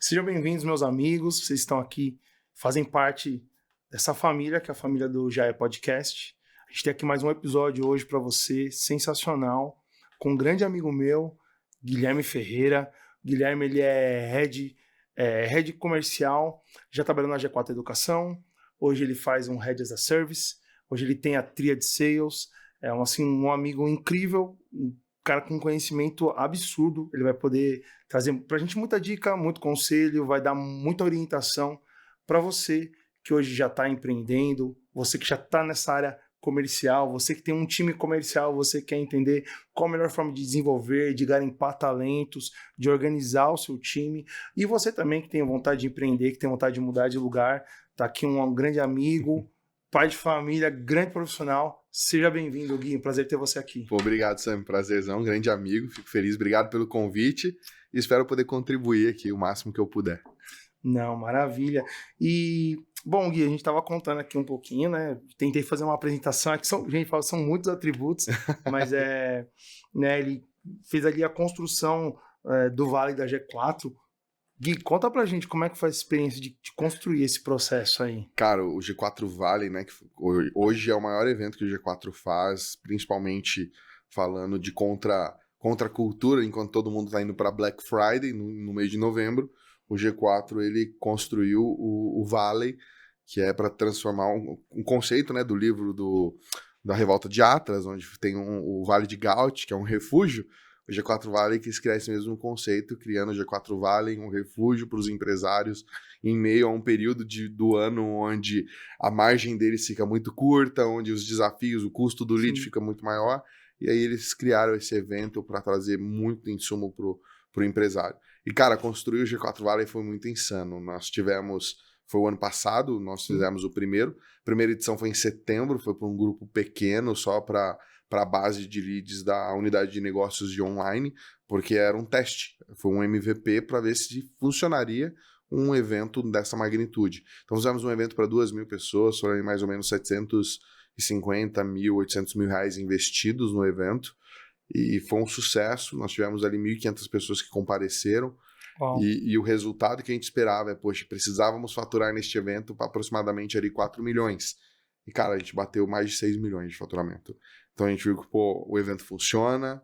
Sejam bem-vindos, meus amigos. Vocês estão aqui, fazem parte dessa família, que é a família do Jaia Podcast. A gente tem aqui mais um episódio hoje para você, sensacional, com um grande amigo meu, Guilherme Ferreira. Guilherme, ele é head comercial, já trabalhou na G4 Educação. Hoje ele faz um Head as a Service. Hoje ele tem a Tria de Sales. É um amigo incrível, um cara com conhecimento absurdo. Ele vai poder trazer pra gente muita dica, muito conselho, vai dar muita orientação para você que hoje já está empreendendo, você que já está nessa área comercial, você que tem um time comercial, você quer entender qual a melhor forma de desenvolver, de garimpar talentos, de organizar o seu time, e você também que tem vontade de empreender, que tem vontade de mudar de lugar. Tá aqui um grande amigo, pai de família, grande profissional. Seja bem-vindo, Gui. Prazer ter você aqui. Pô, obrigado, Sam. Prazerzão, um grande amigo. Fico feliz. Obrigado pelo convite e espero poder contribuir aqui o máximo que eu puder. Não, maravilha. E, bom, Gui, a gente estava contando aqui um pouquinho, né? Tentei fazer uma apresentação aqui. Gente, são muitos atributos, mas né, ele fez ali a construção do Vale da G4. Gui, conta pra gente como é que foi a experiência de construir esse processo aí. Cara, o G4 Valley, né, que hoje é o maior evento que o G4 faz, principalmente falando de contra-cultura, enquanto todo mundo tá indo para Black Friday, no mês de novembro, o G4, ele construiu o Valley, que é para transformar um conceito, né, do livro da Revolta de Atlas, onde tem o Vale de Gaut, que é um refúgio. O G4 Valley quis criar esse mesmo conceito, criando o G4 Valley, um refúgio para os empresários em meio a um período do ano onde a margem deles fica muito curta, onde os desafios, o custo do lead fica muito maior, e aí eles criaram esse evento para trazer muito insumo para o empresário. E, cara, construir o G4 Valley foi muito insano. Foi o ano passado, nós fizemos a primeira edição foi em setembro, foi para um grupo pequeno, só para a base de leads da unidade de negócios de online, porque era um teste, foi um MVP para ver se funcionaria um evento dessa magnitude. Então fizemos um evento para 2.000 pessoas, foram mais ou menos 750 mil, 800 mil reais investidos no evento, e foi um sucesso. Nós tivemos ali 1.500 pessoas que compareceram, e o resultado que a gente esperava é, poxa, precisávamos faturar neste evento para aproximadamente ali 4 milhões. E, cara, a gente bateu mais de 6 milhões de faturamento. Então a gente viu que o evento funciona,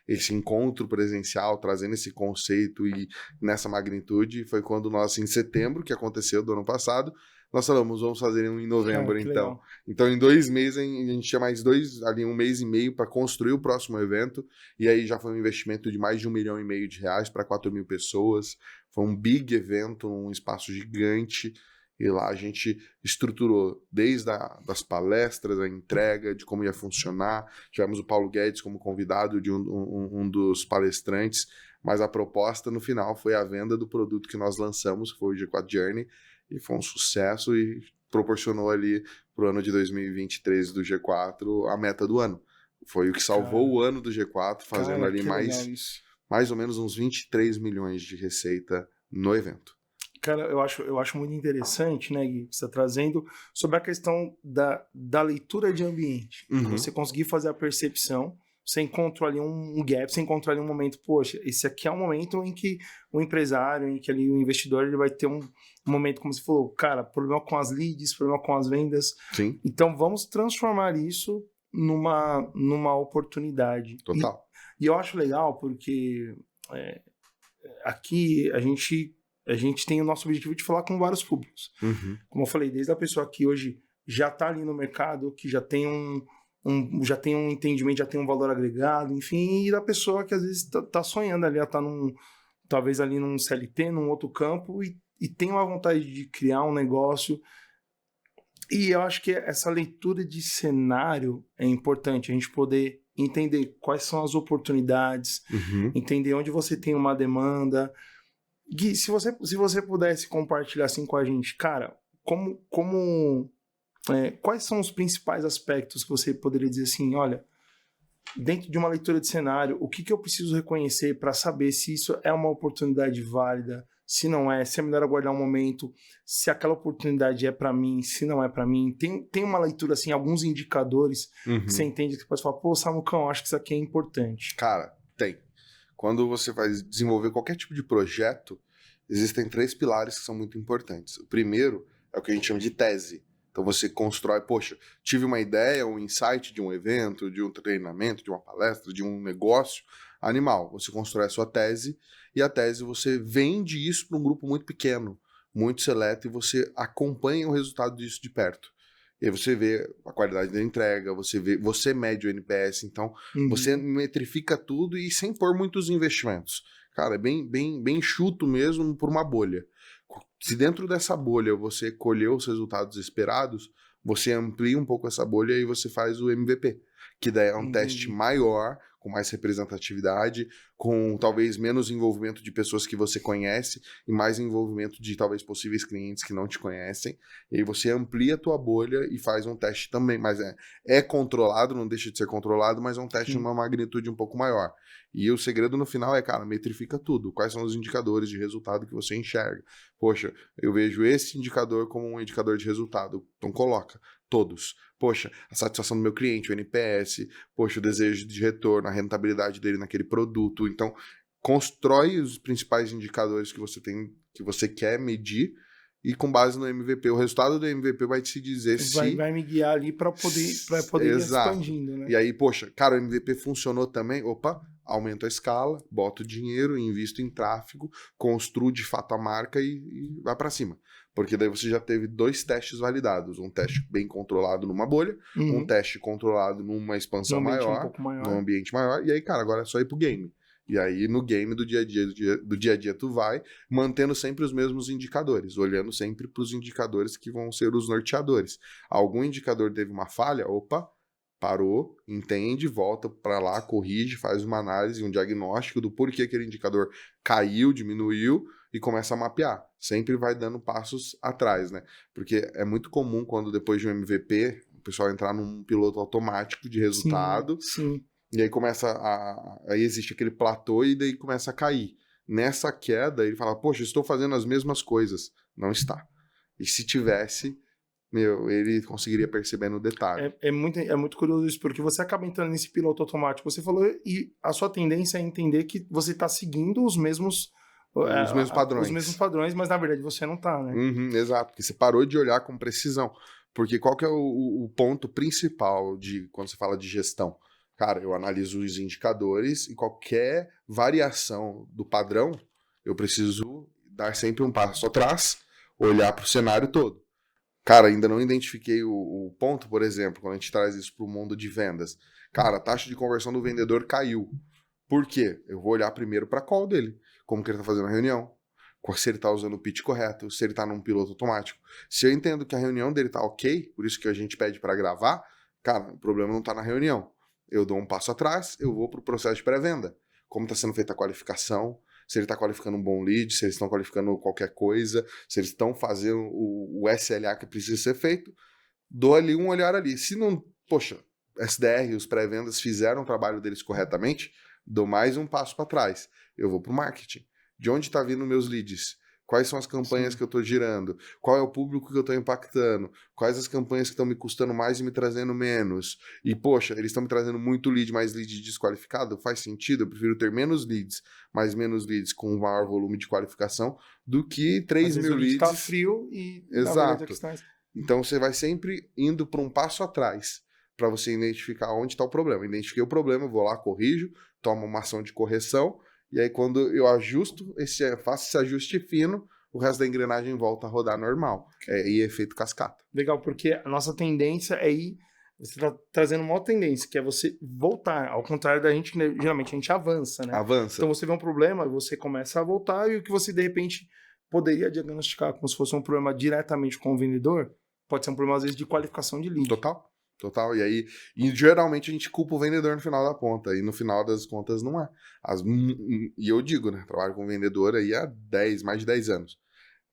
esse encontro presencial, trazendo esse conceito e nessa magnitude, foi quando nós, em setembro, que aconteceu do ano passado, nós falamos, vamos fazer um em novembro, então. Legal. Então em 2 meses, a gente tinha mais um mês e meio para construir o próximo evento, e aí já foi um investimento de mais de 1,5 milhão de reais para 4.000 pessoas. Foi um big evento, um espaço gigante. E lá a gente estruturou desde das palestras, a entrega, de como ia funcionar. Tivemos o Paulo Guedes como convidado de um dos palestrantes, mas a proposta no final foi a venda do produto que nós lançamos, que foi o G4 Journey, e foi um sucesso e proporcionou ali para o ano de 2023 do G4 a meta do ano. Foi o que salvou o ano do G4, fazendo ali mais ou menos uns 23 milhões de receita no evento. Cara, eu acho muito interessante, né, Gui, você está trazendo sobre a questão da leitura de ambiente. Você conseguir fazer a percepção, você encontrou ali um gap, você encontrou ali um momento, poxa, esse aqui é um momento em que o empresário, em que ali o investidor, ele vai ter um momento, como você falou, cara, problema com as leads, problema com as vendas. Sim. Então vamos transformar isso numa oportunidade. Total. E eu acho legal porque aqui a gente tem o nosso objetivo de falar com vários públicos. Como eu falei, desde a pessoa que hoje já está ali no mercado, que já tem já tem um entendimento, já tem um valor agregado, enfim, e da pessoa que às vezes está sonhando ali, está talvez ali num CLT, num outro campo, e tem uma vontade de criar um negócio. E eu acho que essa leitura de cenário é importante, a gente poder entender quais são as oportunidades, entender onde você tem uma demanda. Gui, se você pudesse compartilhar assim com a gente, cara, quais são os principais aspectos que você poderia dizer assim, olha, dentro de uma leitura de cenário, o que eu preciso reconhecer para saber se isso é uma oportunidade válida, se não é, se é melhor aguardar um momento, se aquela oportunidade é para mim, se não é para mim. Tem uma leitura, assim, alguns indicadores que você entende, que você pode falar, pô, Samucão, acho que isso aqui é importante. Cara, tem. Quando você vai desenvolver qualquer tipo de projeto, existem 3 pilares que são muito importantes. O primeiro é o que a gente chama de tese. Então você constrói, poxa, tive uma ideia, um insight de um evento, de um treinamento, de uma palestra, de um negócio animal. Você constrói a sua tese e a tese você vende isso para um grupo muito pequeno, muito seleto, e você acompanha o resultado disso de perto. E aí você vê a qualidade da entrega, você mede o NPS, então você metrifica tudo e sem pôr muitos investimentos. Cara, é bem enxuto mesmo por uma bolha. Se dentro dessa bolha você colheu os resultados esperados, você amplia um pouco essa bolha e você faz o MVP, que daí é um teste maior, com mais representatividade, com talvez menos envolvimento de pessoas que você conhece e mais envolvimento de talvez possíveis clientes que não te conhecem. E aí você amplia a tua bolha e faz um teste também, mas é controlado, não deixa de ser controlado, mas é um teste de uma magnitude um pouco maior. E o segredo no final é, cara, metrifica tudo. Quais são os indicadores de resultado que você enxerga? Poxa, eu vejo esse indicador como um indicador de resultado. Então coloca todos. Poxa, a satisfação do meu cliente, o NPS, poxa, o desejo de retorno, a rentabilidade dele naquele produto. Então, constrói os principais indicadores que você tem, que você quer medir, e com base no MVP, o resultado do MVP vai te dizer se... Vai me guiar ali para poder ir expandindo, né? E aí, poxa, cara, o MVP funcionou também, opa, aumento a escala, boto dinheiro, invisto em tráfego, construo de fato a marca e vai para cima. Porque daí você já teve 2 testes validados, um teste bem controlado numa bolha, um teste controlado numa expansão maior, num ambiente maior, e aí, cara, agora é só ir pro game. E aí, no game do dia a dia, tu vai mantendo sempre os mesmos indicadores, olhando sempre para os indicadores que vão ser os norteadores. Algum indicador teve uma falha, opa, parou, entende, volta para lá, corrige, faz uma análise, um diagnóstico do porquê aquele indicador caiu, diminuiu e começa a mapear. Sempre vai dando passos atrás, né? Porque é muito comum quando depois de um MVP, o pessoal entrar num piloto automático de resultado. Sim. E aí aí existe aquele platô e daí começa a cair. Nessa queda, ele fala, poxa, estou fazendo as mesmas coisas. Não está. E se tivesse, ele conseguiria perceber no detalhe. É muito curioso isso, porque você acaba entrando nesse piloto automático. Você falou, e a sua tendência é entender que você está seguindo os mesmos padrões. Os mesmos padrões, mas na verdade você não está, né? Exato, porque você parou de olhar com precisão. Porque qual que é o ponto principal quando você fala de gestão? Cara, eu analiso os indicadores e qualquer variação do padrão, eu preciso dar sempre um passo atrás, olhar para o cenário todo. Cara, ainda não identifiquei o ponto, por exemplo, quando a gente traz isso para o mundo de vendas. Cara, a taxa de conversão do vendedor caiu. Por quê? Eu vou olhar primeiro para a call dele, como que ele está fazendo a reunião, se ele está usando o pitch correto, se ele está num piloto automático. Se eu entendo que a reunião dele está ok, por isso que a gente pede para gravar, cara, o problema não está na reunião. Eu dou um passo atrás, eu vou para o processo de pré-venda. Como está sendo feita a qualificação, se ele está qualificando um bom lead, se eles estão qualificando qualquer coisa, se eles estão fazendo o SLA que precisa ser feito, dou ali um olhar ali. Se não, poxa, SDR, os pré-vendas fizeram o trabalho deles corretamente, dou mais um passo para trás. Eu vou para o marketing. De onde está vindo meus leads? Quais são as campanhas que eu estou girando? Qual é o público que eu estou impactando? Quais as campanhas que estão me custando mais e me trazendo menos? E, poxa, eles estão me trazendo muito lead, mais lead desqualificado? Faz sentido? Eu prefiro ter menos leads, mas menos leads com um maior volume de qualificação do que 3 mil leads. Está frio e... Exato. Então, você vai sempre indo para um passo atrás para você identificar onde está o problema. Identifiquei o problema, eu vou lá, corrijo, tomo uma ação de correção. E aí, quando eu faço esse ajuste fino, o resto da engrenagem volta a rodar normal. E efeito cascata. Legal, porque a nossa tendência é ir... Você está trazendo uma outra tendência, que é você voltar. Ao contrário da gente, geralmente a gente avança, né? Avança. Então você vê um problema, você começa a voltar, e o que você, de repente, poderia diagnosticar como se fosse um problema diretamente com o vendedor, pode ser um problema, às vezes, de qualificação de lead. Total, e geralmente a gente culpa o vendedor no final da ponta, e no final das contas não é. E eu digo, né, trabalho com vendedor aí há mais de 10 anos.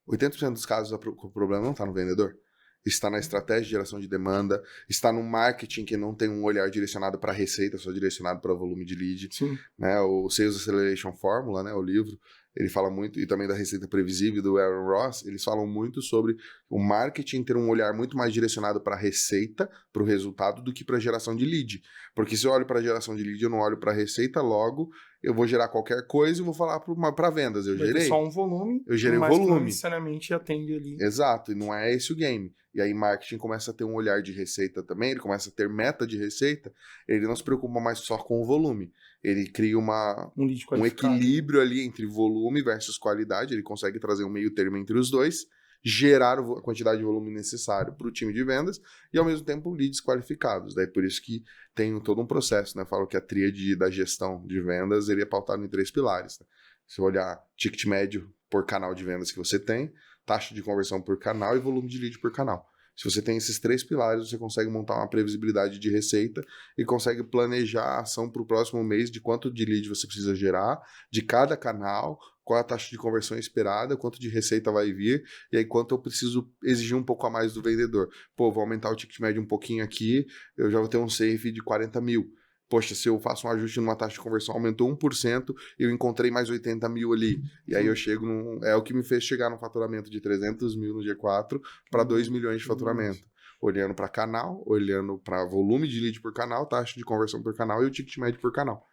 80% dos casos o problema não está no vendedor, está na estratégia de geração de demanda, está no marketing que não tem um olhar direcionado para receita, só direcionado para volume de lead. Sim. Né, o Sales Acceleration Formula, né, o livro, ele fala muito, e também da Receita Previsível, do Aaron Ross, eles falam muito sobre o marketing ter um olhar muito mais direcionado para a receita, para o resultado, do que para a geração de lead. Porque se eu olho para a geração de lead, eu não olho para a receita, logo eu vou gerar qualquer coisa e vou falar para vendas. Eu Vai ter gerei. só um volume, Eu gerei o mas que não volume. necessariamente atende ali. Exato, e não é esse o game. E aí marketing começa a ter um olhar de receita também, ele começa a ter meta de receita, ele não se preocupa mais só com o volume. Ele cria um equilíbrio ali entre volume versus qualidade, ele consegue trazer um meio termo entre os dois, gerar a quantidade de volume necessário para o time de vendas e, ao mesmo tempo, leads qualificados. Daí por isso que tem todo um processo, né? Eu falo que a tríade da gestão de vendas ele é pautado em 3 pilares. Né? Se eu olhar ticket médio por canal de vendas que você tem, taxa de conversão por canal e volume de lead por canal. Se você tem esses 3 pilares, você consegue montar uma previsibilidade de receita e consegue planejar a ação para o próximo mês de quanto de lead você precisa gerar, de cada canal, qual é a taxa de conversão esperada, quanto de receita vai vir, e aí quanto eu preciso exigir um pouco a mais do vendedor. Pô, vou aumentar o ticket médio um pouquinho aqui, eu já vou ter um save de 40 mil. Poxa, se eu faço um ajuste numa taxa de conversão, aumentou 1%, eu encontrei mais 80 mil ali. E aí eu chego é o que me fez chegar no faturamento de 300 mil no G4 para 2 milhões de faturamento. Olhando para canal, olhando para volume de lead por canal, taxa de conversão por canal e o ticket médio por canal.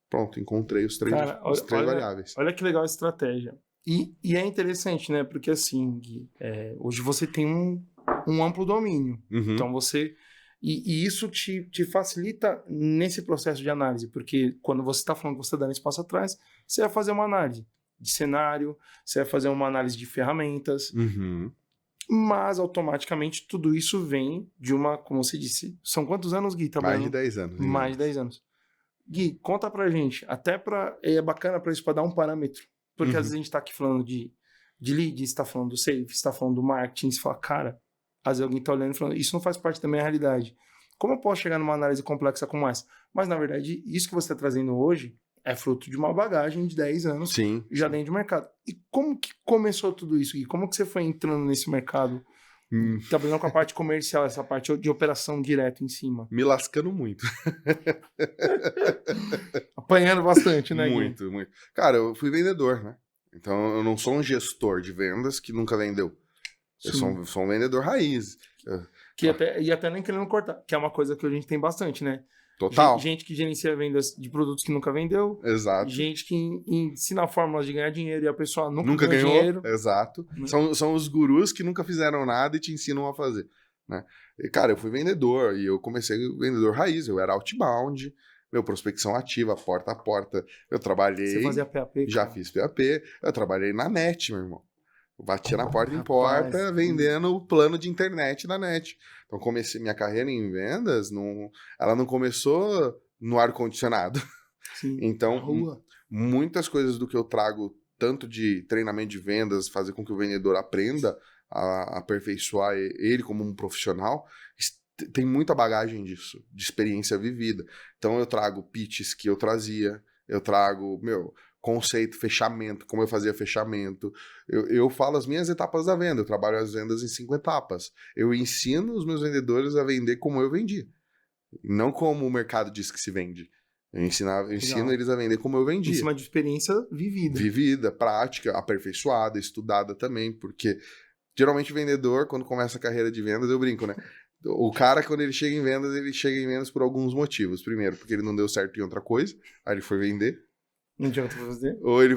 Pronto, encontrei os três variáveis. Olha que legal a estratégia. E é interessante, né? Porque assim, Gui, hoje você tem um amplo domínio. Uhum. Então você... E isso te facilita nesse processo de análise, porque quando você está falando que você está dando espaço atrás, você vai fazer uma análise de cenário, você vai fazer uma análise de ferramentas, mas automaticamente tudo isso vem de uma, como você disse, são quantos anos, Gui? Mais de 10 anos. Mais de 10 anos. Gui, conta pra gente, é bacana pra isso, pra dar um parâmetro, porque às vezes a gente tá aqui falando de lead, está falando do sales, está falando do marketing, você fala, cara, às vezes alguém tá olhando e falando, isso não faz parte da minha realidade. Como eu posso chegar numa análise complexa como essa? Mas, na verdade, isso que você está trazendo hoje é fruto de uma bagagem de 10 anos já dentro do mercado. E como que começou tudo isso? E como que você foi entrando nesse mercado? Trabalhando com a parte comercial, essa parte de operação direto em cima. Me lascando muito. Apanhando bastante, né, Muito, muito. Cara, eu fui vendedor, né? Então eu não sou um gestor de vendas que nunca vendeu. Eu sou um vendedor raiz. Até nem querendo cortar, que é uma coisa que a gente tem bastante, né? Total. Gente que gerencia vendas de produtos que nunca vendeu. Exato. Gente que ensina fórmulas de ganhar dinheiro e a pessoa nunca ganhou dinheiro. Exato. São os gurus que nunca fizeram nada e te ensinam a fazer. Né? E, cara, eu fui vendedor e eu comecei vendedor raiz. Eu era outbound, prospecção ativa, porta a porta. Eu trabalhei... Você fazia PAP? Já fiz PAP. Eu trabalhei na net, meu irmão. Eu batia na porta em porta, vendendo o plano de internet da net. Então, comecei minha carreira em vendas, ela não começou no ar-condicionado. Então, muitas coisas do que eu trago, tanto de treinamento de vendas, fazer com que o vendedor aprenda a aperfeiçoar ele como um profissional, tem muita bagagem disso, de experiência vivida. Então, eu trago pitches que eu trazia, eu trago, conceito, fechamento, como eu fazia fechamento. Eu falo as minhas etapas da venda, eu trabalho as vendas em 5 etapas. Eu ensino os meus vendedores a vender como eu vendi, não como o mercado diz que se vende. Eu ensino eles a vender como eu vendia. Em cima de experiência vivida. Vivida, prática, aperfeiçoada, estudada também, porque geralmente o vendedor, quando começa a carreira de vendas, eu brinco, né? O cara, quando ele chega em vendas por alguns motivos. Primeiro, porque ele não deu certo em outra coisa, aí ele foi vender. Não adianta fazer. Ou ele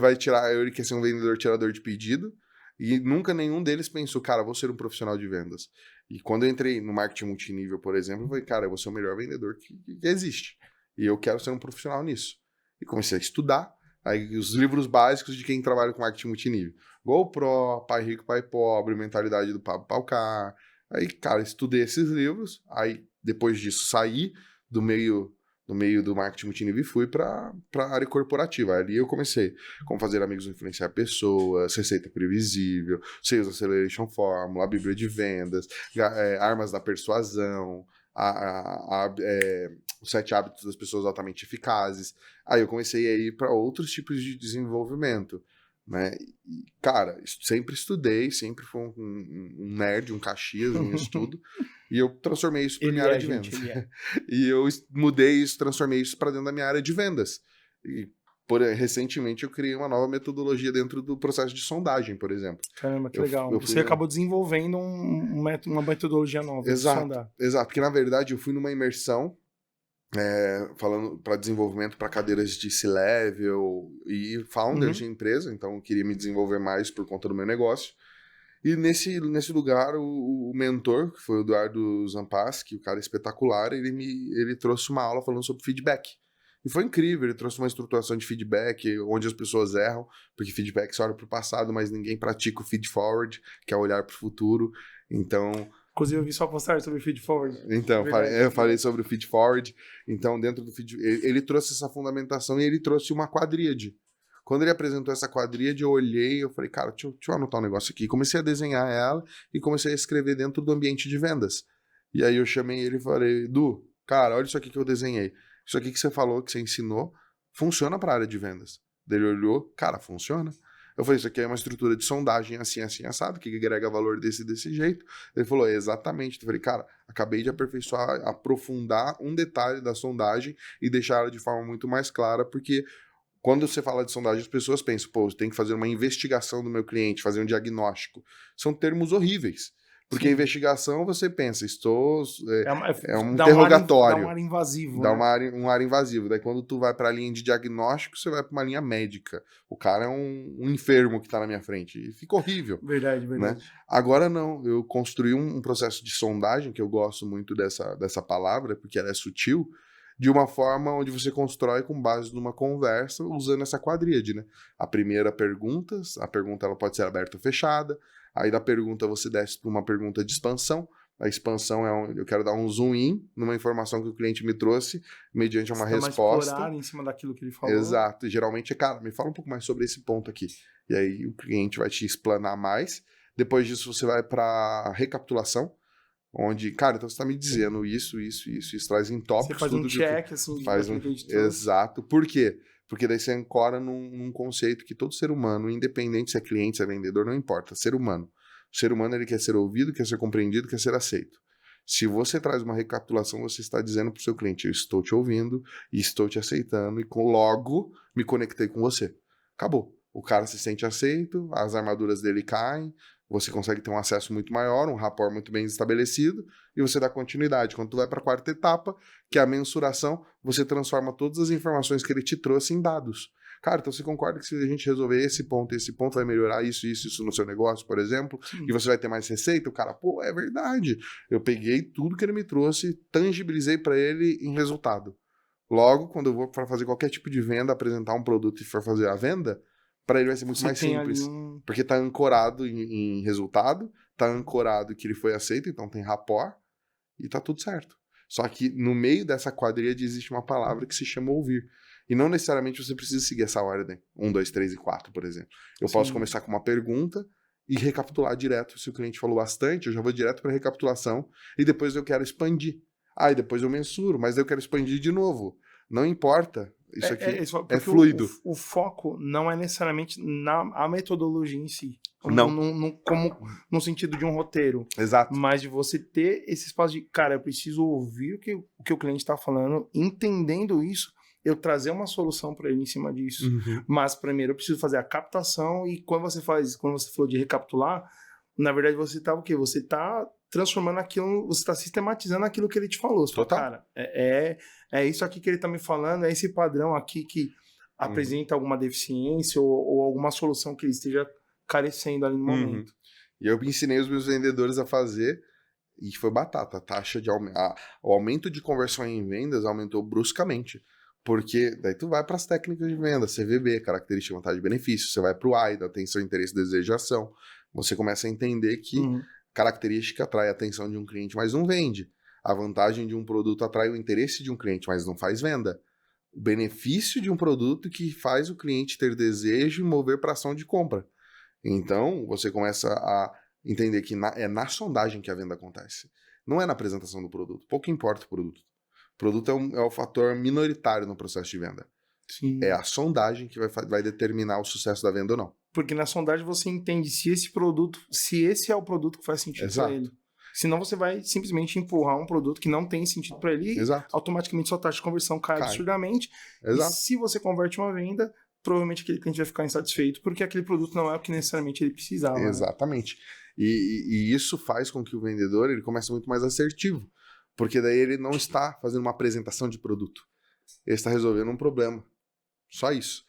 quer ser um vendedor tirador de pedido, e nunca nenhum deles pensou, cara, vou ser um profissional de vendas. E quando eu entrei no marketing multinível, por exemplo, eu falei, cara, eu vou ser o melhor vendedor que existe. E eu quero ser um profissional nisso. E comecei a estudar, aí os livros básicos de quem trabalha com marketing multinível. GoPro, Pai Rico, Pai Pobre, Mentalidade do Pablo Paucar. Aí, cara, estudei esses livros, aí depois disso saí do meio do marketing multinível e fui para a área corporativa. Ali eu comecei como fazer amigos influenciar pessoas, receita previsível, Sales Acceleration Formula, a Bíblia de vendas, armas da persuasão, os 7 hábitos das pessoas altamente eficazes. Aí eu comecei a ir para outros tipos de desenvolvimento. Né? E, cara, sempre estudei, sempre fui um nerd, um Caxias em estudo, e eu transformei isso para minha área de vendas. E eu mudei isso, transformei isso para dentro da minha área de vendas. E Recentemente eu criei uma nova metodologia dentro do processo de sondagem, por exemplo. Caramba, que legal. Você acabou desenvolvendo uma metodologia nova de sondar. Exato, porque na verdade eu fui numa imersão falando para desenvolvimento para cadeiras de C-Level e founders de empresa, então eu queria me desenvolver mais por conta do meu negócio. E nesse lugar, o mentor, que foi o Eduardo Zampaschi, o cara espetacular, ele trouxe uma aula falando sobre feedback. E foi incrível, ele trouxe uma estruturação de feedback, onde as pessoas erram, porque feedback só olha para o passado, mas ninguém pratica o feed forward, que é olhar para o futuro. Então... Inclusive, eu vi sua postagem sobre o feed forward. Então, eu falei sobre o feed forward. Então, dentro do feed... Ele trouxe essa fundamentação e ele trouxe uma quadríade. Quando ele apresentou essa quadríade, eu olhei, eu falei, cara, deixa eu anotar um negócio aqui. Comecei a desenhar ela e comecei a escrever dentro do ambiente de vendas. E aí eu chamei ele e falei, Edu, cara, olha isso aqui que eu desenhei. Isso aqui que você falou, que você ensinou, funciona para a área de vendas. Ele olhou, cara, funciona. Eu falei, isso aqui é uma estrutura de sondagem assim, assim, assado, que agrega valor desse jeito. Ele falou, exatamente. Eu falei, cara, acabei de aperfeiçoar, aprofundar um detalhe da sondagem e deixar ela de forma muito mais clara, porque... Quando você fala de sondagem, as pessoas pensam, pô, tem que fazer uma investigação do meu cliente, fazer um diagnóstico. São termos horríveis. Porque a investigação, você pensa, é um interrogatório. Dá um ar invasivo. Dá um ar invasivo. Daí quando tu vai para a linha de diagnóstico, você vai para uma linha médica. O cara é um enfermo que está na minha frente. E fica horrível. Verdade. Né? Agora não, eu construí um processo de sondagem, que eu gosto muito dessa palavra, porque ela é sutil, de uma forma onde você constrói com base numa conversa, usando essa quadríade, né? A primeira pergunta ela pode ser aberta ou fechada, aí da pergunta você desce para uma pergunta de expansão, a expansão eu quero dar um zoom in numa informação que o cliente me trouxe, mediante uma resposta. Mais em cima daquilo que ele falou. Exato, e geralmente cara, me fala um pouco mais sobre esse ponto aqui. E aí o cliente vai te explanar mais, depois disso você vai para recapitulação, onde, cara, então você tá me dizendo isso traz em tópicos. Você faz um check, assim, faz exato. Por quê? Porque daí você ancora num conceito que todo ser humano, independente se é cliente, se é vendedor, não importa, ser humano. O ser humano, ele quer ser ouvido, quer ser compreendido, quer ser aceito. Se você traz uma recapitulação, você está dizendo pro seu cliente, eu estou te ouvindo e estou te aceitando e logo me conectei com você. Acabou. O cara se sente aceito, as armaduras dele caem, você consegue ter um acesso muito maior, um rapport muito bem estabelecido, e você dá continuidade. Quando tu vai para a quarta etapa, que é a mensuração, você transforma todas as informações que ele te trouxe em dados. Cara, então você concorda que se a gente resolver esse ponto vai melhorar isso no seu negócio, por exemplo, e você vai ter mais receita? O cara, pô, é verdade. Eu peguei tudo que ele me trouxe, tangibilizei para ele em resultado. Logo, quando eu vou para fazer qualquer tipo de venda, apresentar um produto e for fazer a venda, para ele vai ser muito mais simples, porque tá ancorado em resultado, tá ancorado que ele foi aceito, então tem rapport, e tá tudo certo. Só que no meio dessa quadríade existe uma palavra que se chama ouvir. E não necessariamente você precisa seguir essa ordem, 1, 2, 3 e 4, por exemplo. Eu posso começar com uma pergunta e recapitular direto. Se o cliente falou bastante, eu já vou direto para recapitulação, e depois eu quero expandir. E depois eu mensuro, mas eu quero expandir de novo. Não importa. Isso aqui é fluido. O foco não é necessariamente na metodologia em si. Não. Como no sentido de um roteiro. Exato. Mas de você ter esse espaço de, cara, eu preciso ouvir o que o cliente está falando, entendendo isso, eu trazer uma solução para ele em cima disso. Mas primeiro eu preciso fazer a captação, e quando você falou de recapitular, na verdade você tá o quê? Você tá transformando aquilo, você está sistematizando aquilo que ele te falou. Você fala, cara, é isso aqui que ele está me falando, é esse padrão aqui que apresenta alguma deficiência ou alguma solução que ele esteja carecendo ali no momento. E eu ensinei os meus vendedores a fazer, e foi batata. A taxa de o aumento de conversão em vendas aumentou bruscamente. Porque daí tu vai para as técnicas de venda, CVB, característica, vantagem e benefício. Você vai para o AIDA, atenção, interesse, desejo, ação. Você começa a entender que característica atrai a atenção de um cliente, mas não vende. A vantagem de um produto atrai o interesse de um cliente, mas não faz venda. O benefício de um produto que faz o cliente ter desejo e mover para ação de compra. Então, você começa a entender que é na sondagem que a venda acontece. Não é na apresentação do produto. Pouco importa o produto. O produto é o fator minoritário no processo de venda. Sim. É a sondagem que vai determinar o sucesso da venda ou não. Porque na sondagem você entende se esse é o produto que faz sentido para ele. Senão você vai simplesmente empurrar um produto que não tem sentido para ele e Exato. automaticamente sua taxa de conversão cai absurdamente. Exato. E se você converte uma venda, provavelmente aquele cliente vai ficar insatisfeito porque aquele produto não é o que necessariamente ele precisava. Exatamente. Né? E isso faz com que o vendedor ele comece muito mais assertivo. Porque daí ele não está fazendo uma apresentação de produto. Ele está resolvendo um problema. Só isso.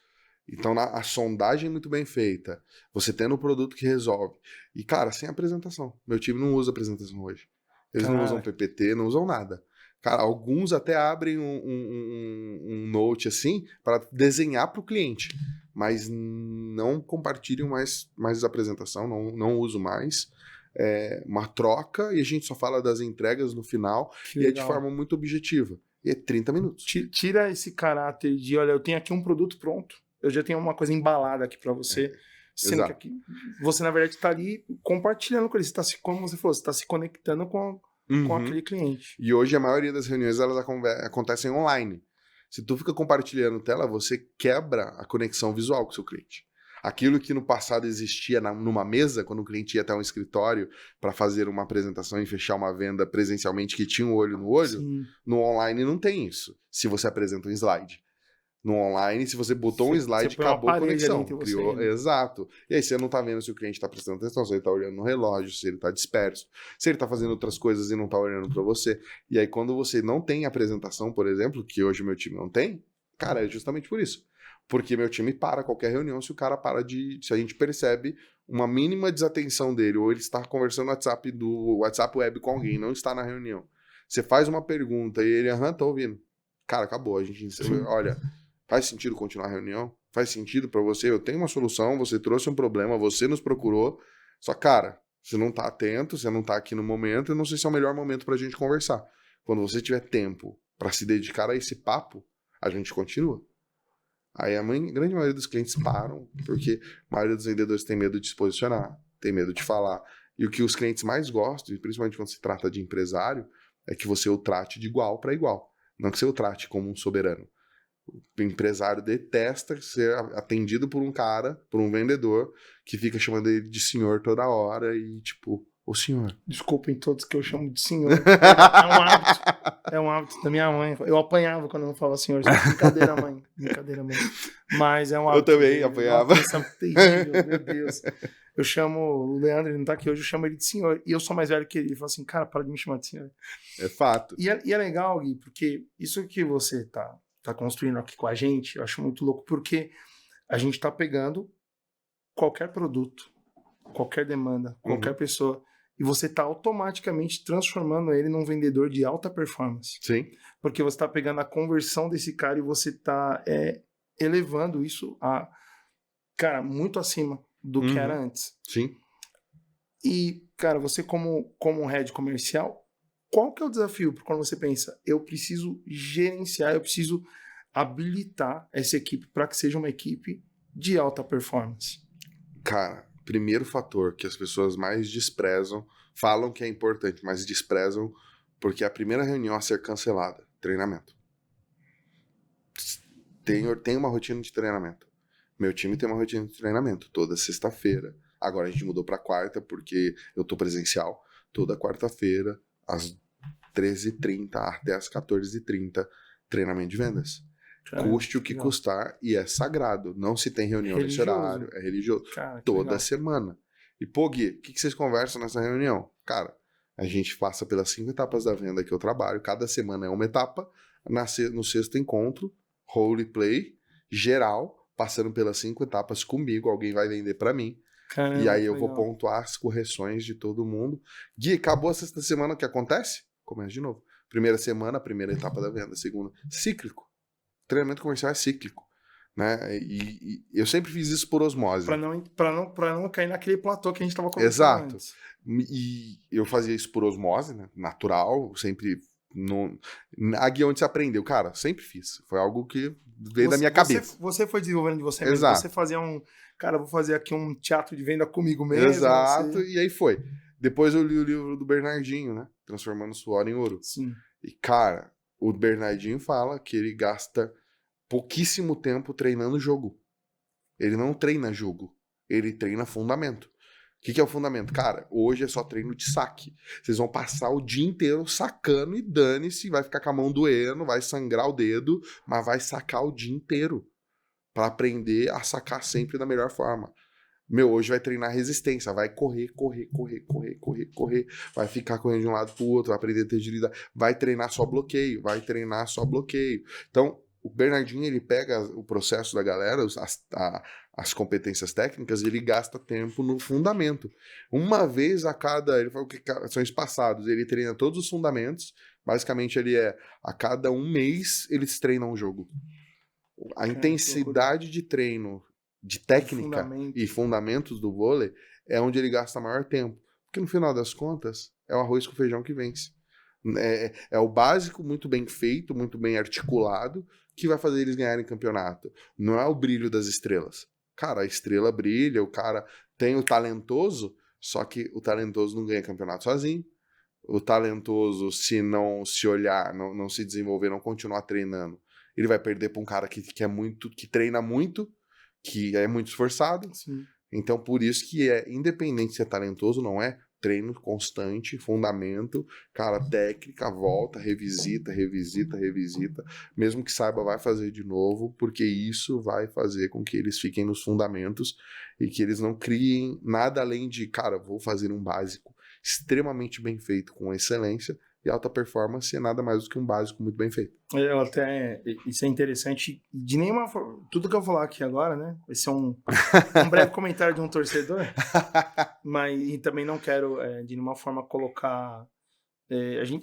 Então, a sondagem muito bem feita, você tendo um produto que resolve. E, cara, sem apresentação. Meu time não usa apresentação hoje. Eles não usam PPT, não usam nada. Cara, alguns até abrem um note assim para desenhar para o cliente. Mas não compartilham mais apresentação, não uso mais. É uma troca e a gente só fala das entregas no final e é de forma muito objetiva. E é 30 minutos. Tira esse caráter de, olha, eu tenho aqui um produto pronto, eu já tenho uma coisa embalada aqui para você. Sendo que aqui, você, na verdade, está ali compartilhando com ele. Você tá como você falou, você está se conectando com aquele cliente. E hoje a maioria das reuniões elas acontecem online. Se tu fica compartilhando tela, você quebra a conexão visual com o seu cliente. Aquilo que no passado existia numa mesa, quando o cliente ia até um escritório para fazer uma apresentação e fechar uma venda presencialmente que tinha um olho no olho, no online não tem isso. Se você apresenta um slide. No online, se você botou um slide, acabou a conexão. Criou, né? Exato. E aí você não tá vendo se o cliente tá prestando atenção, se ele tá olhando no relógio, se ele tá disperso, se ele tá fazendo outras coisas e não tá olhando para você. E aí quando você não tem apresentação, por exemplo, que hoje o meu time não tem, cara, é justamente por isso. Porque meu time para qualquer reunião se o cara se a gente percebe uma mínima desatenção dele, ou ele está conversando no WhatsApp web com alguém, não está na reunião. Você faz uma pergunta e ele, tá ouvindo. Cara, acabou. A gente, olha, faz sentido continuar a reunião? Faz sentido para você? Eu tenho uma solução, você trouxe um problema, você nos procurou. Só, cara, você não tá atento, você não tá aqui no momento, eu não sei se é o melhor momento pra gente conversar. Quando você tiver tempo para se dedicar a esse papo, a gente continua. Aí a grande maioria dos clientes param, porque a maioria dos vendedores tem medo de se posicionar, tem medo de falar. E o que os clientes mais gostam, e principalmente quando se trata de empresário, é que você o trate de igual para igual. Não que você o trate como um soberano. O empresário detesta ser atendido por um cara, por um vendedor, que fica chamando ele de senhor toda hora e tipo, ô senhor. Desculpem todos que eu chamo de senhor. É um hábito. É um hábito da minha mãe. Eu apanhava quando eu não falava senhor. Brincadeira, mãe. Brincadeira, mãe. Mas é um hábito. Eu também apanhava. Terrível, meu Deus. Eu chamo o Leandro, ele não tá aqui hoje, eu chamo ele de senhor. E eu sou mais velho que ele. Ele fala assim, cara, para de me chamar de senhor. É fato. E é legal, Gui, porque isso que você tá construindo aqui com a gente, eu acho muito louco, porque a gente tá pegando qualquer produto, qualquer demanda, qualquer pessoa, e você tá automaticamente transformando ele num vendedor de alta performance. Sim. Porque você tá pegando a conversão desse cara e você tá elevando isso a, cara, muito acima do que era antes. Sim. E, cara, você como um head comercial, qual que é o desafio? Porque quando você pensa, eu preciso gerenciar, eu preciso habilitar essa equipe para que seja uma equipe de alta performance. Cara, primeiro fator que as pessoas mais desprezam, falam que é importante, mas desprezam porque é a primeira reunião a ser cancelada, treinamento. Tem uma rotina de treinamento. Meu time tem uma rotina de treinamento toda sexta-feira. Agora a gente mudou para quarta porque eu tô presencial. Toda quarta-feira, às 13h30 até às 14h30, treinamento de vendas. Caramba, custe o que custar e é sagrado. Não se tem reunião nesse horário, é religioso. Cara, toda semana. E, pô, Gui, o que vocês conversam nessa reunião? Cara, a gente passa pelas 5 etapas da venda que eu trabalho. Cada semana é uma etapa. No sexto encontro, roleplay, geral, passando pelas 5 etapas comigo. Alguém vai vender para mim. Caramba, e aí eu vou pontuar as correções de todo mundo. Gui, acabou a sexta semana, o que acontece? Começa de novo. Primeira semana, primeira etapa da venda. Segunda, cíclico. Treinamento comercial é cíclico. Né? E eu sempre fiz isso por osmose. Pra não cair naquele platô que a gente estava conversando. Exato. Antes. E eu fazia isso por osmose, né? Natural, sempre. A guia onde você aprendeu, cara, sempre fiz. Foi algo que veio da minha cabeça. Você foi desenvolvendo de você mesmo. Exato. Você fazia cara, vou fazer aqui um teatro de venda comigo mesmo. Exato, e aí foi. Depois eu li o livro do Bernardinho, né? Transformando Suor em Ouro. Sim. E, cara, o Bernardinho fala que ele gasta pouquíssimo tempo treinando jogo. Ele não treina jogo, ele treina fundamento. O que é o fundamento? Cara, hoje é só treino de saque. Vocês vão passar o dia inteiro sacando e dane-se, vai ficar com a mão doendo, vai sangrar o dedo, mas vai sacar o dia inteiro para aprender a sacar sempre da melhor forma. Hoje vai treinar resistência, vai correr, vai ficar correndo de um lado pro outro, vai aprender a ter agilidade, vai treinar só bloqueio. Então, o Bernardinho, ele pega o processo da galera, as competências técnicas, e ele gasta tempo no fundamento. Uma vez a cada, ele falou que são espaçados, ele treina todos os fundamentos, basicamente a cada um mês eles treinam um jogo. A intensidade de treino, de técnica e fundamentos do vôlei é onde ele gasta maior tempo. Porque no final das contas, é o arroz com feijão que vence. É o básico muito bem feito, muito bem articulado, que vai fazer eles ganharem campeonato. Não é o brilho das estrelas. Cara, a estrela brilha, o cara tem o talentoso, só que o talentoso não ganha campeonato sozinho. O talentoso, se não se olhar, não se desenvolver, não continuar treinando, ele vai perder para um cara que treina muito, que é muito esforçado. Sim. Então, por isso que independente de ser talentoso, não é treino constante, fundamento, cara, técnica, volta, revisita, mesmo que saiba, vai fazer de novo, porque isso vai fazer com que eles fiquem nos fundamentos e que eles não criem nada além de, cara, vou fazer um básico extremamente bem feito, com excelência. E alta performance é nada mais do que um básico muito bem feito. Isso é interessante. De nenhuma forma. Tudo que eu vou falar aqui agora, né? Vai ser um breve comentário de um torcedor. Mas e também não quero, de nenhuma forma, colocar.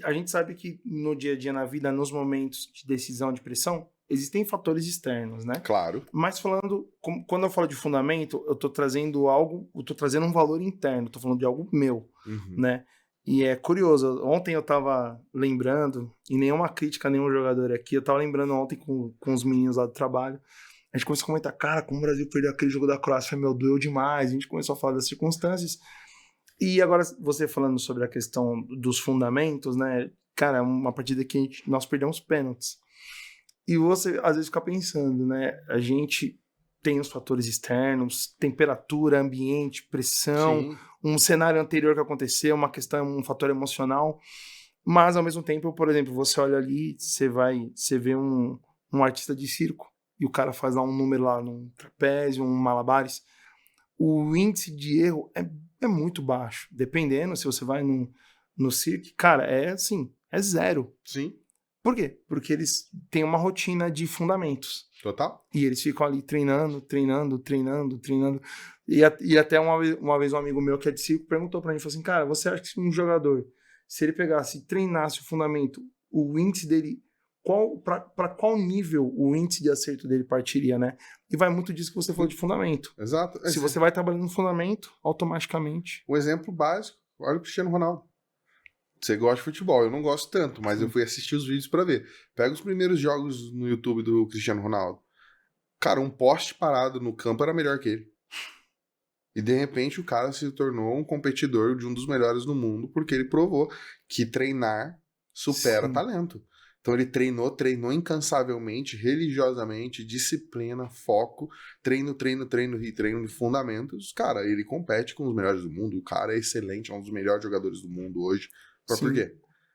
A gente sabe que no dia a dia, na vida, nos momentos de decisão, de pressão, existem fatores externos, né? Claro. Mas quando eu falo de fundamento, eu tô trazendo um valor interno, tô falando de algo meu, né? E é curioso, ontem eu tava lembrando, e nenhuma crítica a nenhum jogador aqui, eu tava lembrando ontem com os meninos lá do trabalho, a gente começou a comentar, cara, como o Brasil perdeu aquele jogo da Croácia, meu, doeu demais, a gente começou a falar das circunstâncias, e agora você falando sobre a questão dos fundamentos, né, cara, uma partida que nós perdemos pênaltis, e você às vezes fica pensando, né, a gente tem os fatores externos, temperatura, ambiente, pressão, Sim. Um cenário anterior que aconteceu, uma questão, um fator emocional, mas ao mesmo tempo, por exemplo, você olha ali, você vê um artista de circo, e o cara faz lá um número lá num trapézio, um malabares, o índice de erro é muito baixo, dependendo, se você vai no circo, cara, é zero. Sim. Por quê? Porque eles têm uma rotina de fundamentos. Total. E eles ficam ali treinando. E até uma vez um amigo meu que é de circo perguntou pra mim, falou assim, cara, você acha que um jogador, se ele pegasse e treinasse o fundamento, o índice dele, para qual nível o índice de acerto dele partiria, né? E vai muito disso que você falou de fundamento. Exato. Se você vai trabalhando no fundamento, automaticamente... Um exemplo básico, olha o Cristiano Ronaldo. Você gosta de futebol, eu não gosto tanto, mas eu fui assistir os vídeos pra ver. Pega os primeiros jogos no YouTube do Cristiano Ronaldo. Cara, um poste parado no campo era melhor que ele. E de repente o cara se tornou um competidor de um dos melhores do mundo, porque ele provou que treinar supera talento. Então ele treinou incansavelmente, religiosamente, disciplina, foco, treino de fundamentos. Cara, ele compete com os melhores do mundo, o cara é excelente, é um dos melhores jogadores do mundo hoje. Por quê?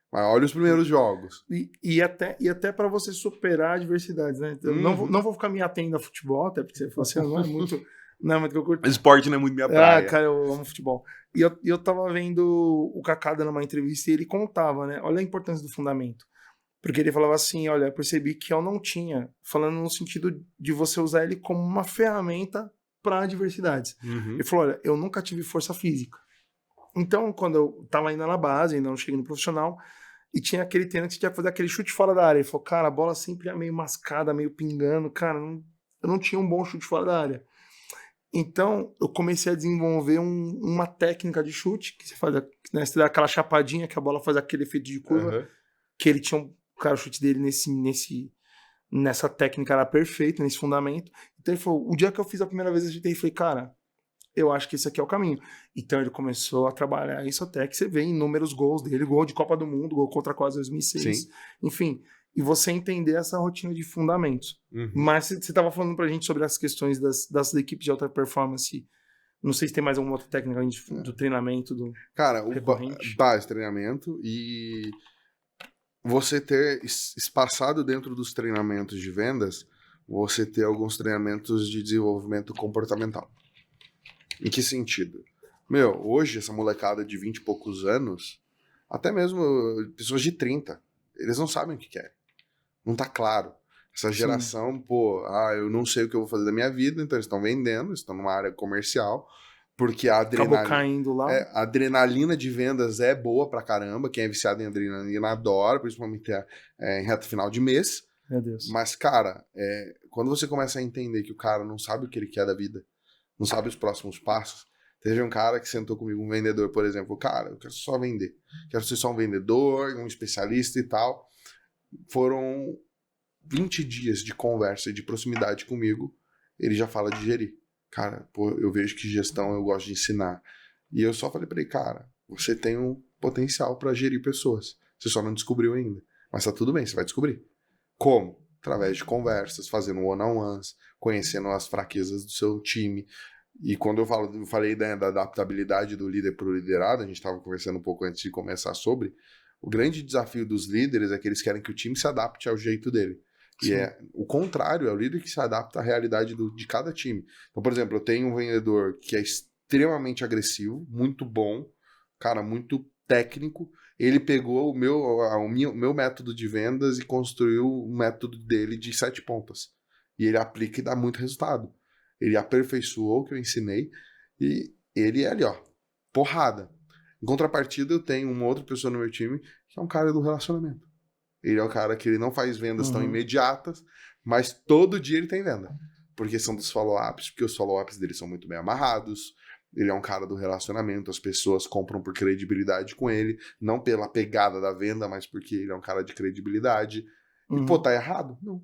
Mas olha os primeiros jogos. E até para você superar adversidades, né? Não vou ficar me atendo a futebol, até porque você fala assim, não é muito que eu curto. Esporte não é muito minha praia. Cara, eu amo futebol. E eu tava vendo o Kaká dando uma entrevista e ele contava, né? Olha a importância do fundamento. Porque ele falava assim, olha, eu percebi que eu não tinha, falando no sentido de você usar ele como uma ferramenta para adversidades. Ele falou, olha, eu nunca tive força física. Então, quando eu tava ainda na base, ainda não cheguei no profissional, e tinha aquele treino que você tinha que fazer aquele chute fora da área. Ele falou, cara, a bola sempre é meio mascada, meio pingando. Cara, eu não tinha um bom chute fora da área. Então, eu comecei a desenvolver uma técnica de chute, que você faz, né, você dá aquela chapadinha, que a bola faz aquele efeito de curva, que ele tinha o chute dele nessa técnica era perfeito, nesse fundamento. Então, ele falou, o dia que eu fiz a primeira vez, eu falei, cara, eu acho que esse aqui é o caminho. Então ele começou a trabalhar isso até que você vê inúmeros gols dele, gol de Copa do Mundo, gol contra a Croácia 2006, enfim, e você entender essa rotina de fundamentos. Mas você estava falando pra gente sobre as questões das equipes de alta performance Não sei se tem mais alguma outra técnica além do treinamento, do Cara, recorrente. base treinamento e você ter espaçado dentro dos treinamentos de vendas, você ter alguns treinamentos de desenvolvimento comportamental. Em que sentido? Hoje essa molecada de 20 e poucos anos, até mesmo pessoas de 30, eles não sabem o que querem. Não tá claro. Essa geração, eu não sei o que eu vou fazer da minha vida, então eles estão vendendo, estão numa área comercial, porque a Acabou caindo lá. a adrenalina de vendas é boa pra caramba, quem é viciado em adrenalina adora, principalmente em reta final de mês. Meu Deus. Mas, cara, quando você começa a entender que o cara não sabe o que ele quer da vida, não sabe os próximos passos. Teve um cara que sentou comigo, um vendedor, por exemplo, cara, eu quero só vender, quero ser só um vendedor, um especialista e tal. Foram 20 dias de conversa e de proximidade comigo, ele já fala de gerir. Cara, eu vejo que gestão eu gosto de ensinar. E eu só falei pra ele, cara, você tem um potencial pra gerir pessoas. Você só não descobriu ainda. Mas tá tudo bem, você vai descobrir. Como? Através de conversas, fazendo one-on-ones, conhecendo as fraquezas do seu time. E quando eu falei da adaptabilidade do líder para o liderado, a gente estava conversando um pouco antes de começar sobre, o grande desafio dos líderes é que eles querem que o time se adapte ao jeito dele. Sim. E o contrário, é o líder que se adapta à realidade de cada time. Então, por exemplo, eu tenho um vendedor que é extremamente agressivo, muito bom, cara, muito técnico. Ele pegou o meu método de vendas e construiu o método dele de 7 pontas. E ele aplica e dá muito resultado. Ele aperfeiçoou o que eu ensinei e ele é ali, porrada. Em contrapartida, eu tenho uma outra pessoa no meu time que é um cara do relacionamento. Ele é o cara que ele não faz vendas tão imediatas, mas todo dia ele tem venda. Porque são dos follow-ups, porque os follow-ups dele são muito bem amarrados. Ele é um cara do relacionamento, as pessoas compram por credibilidade com ele, não pela pegada da venda, mas porque ele é um cara de credibilidade. E, tá errado? Não.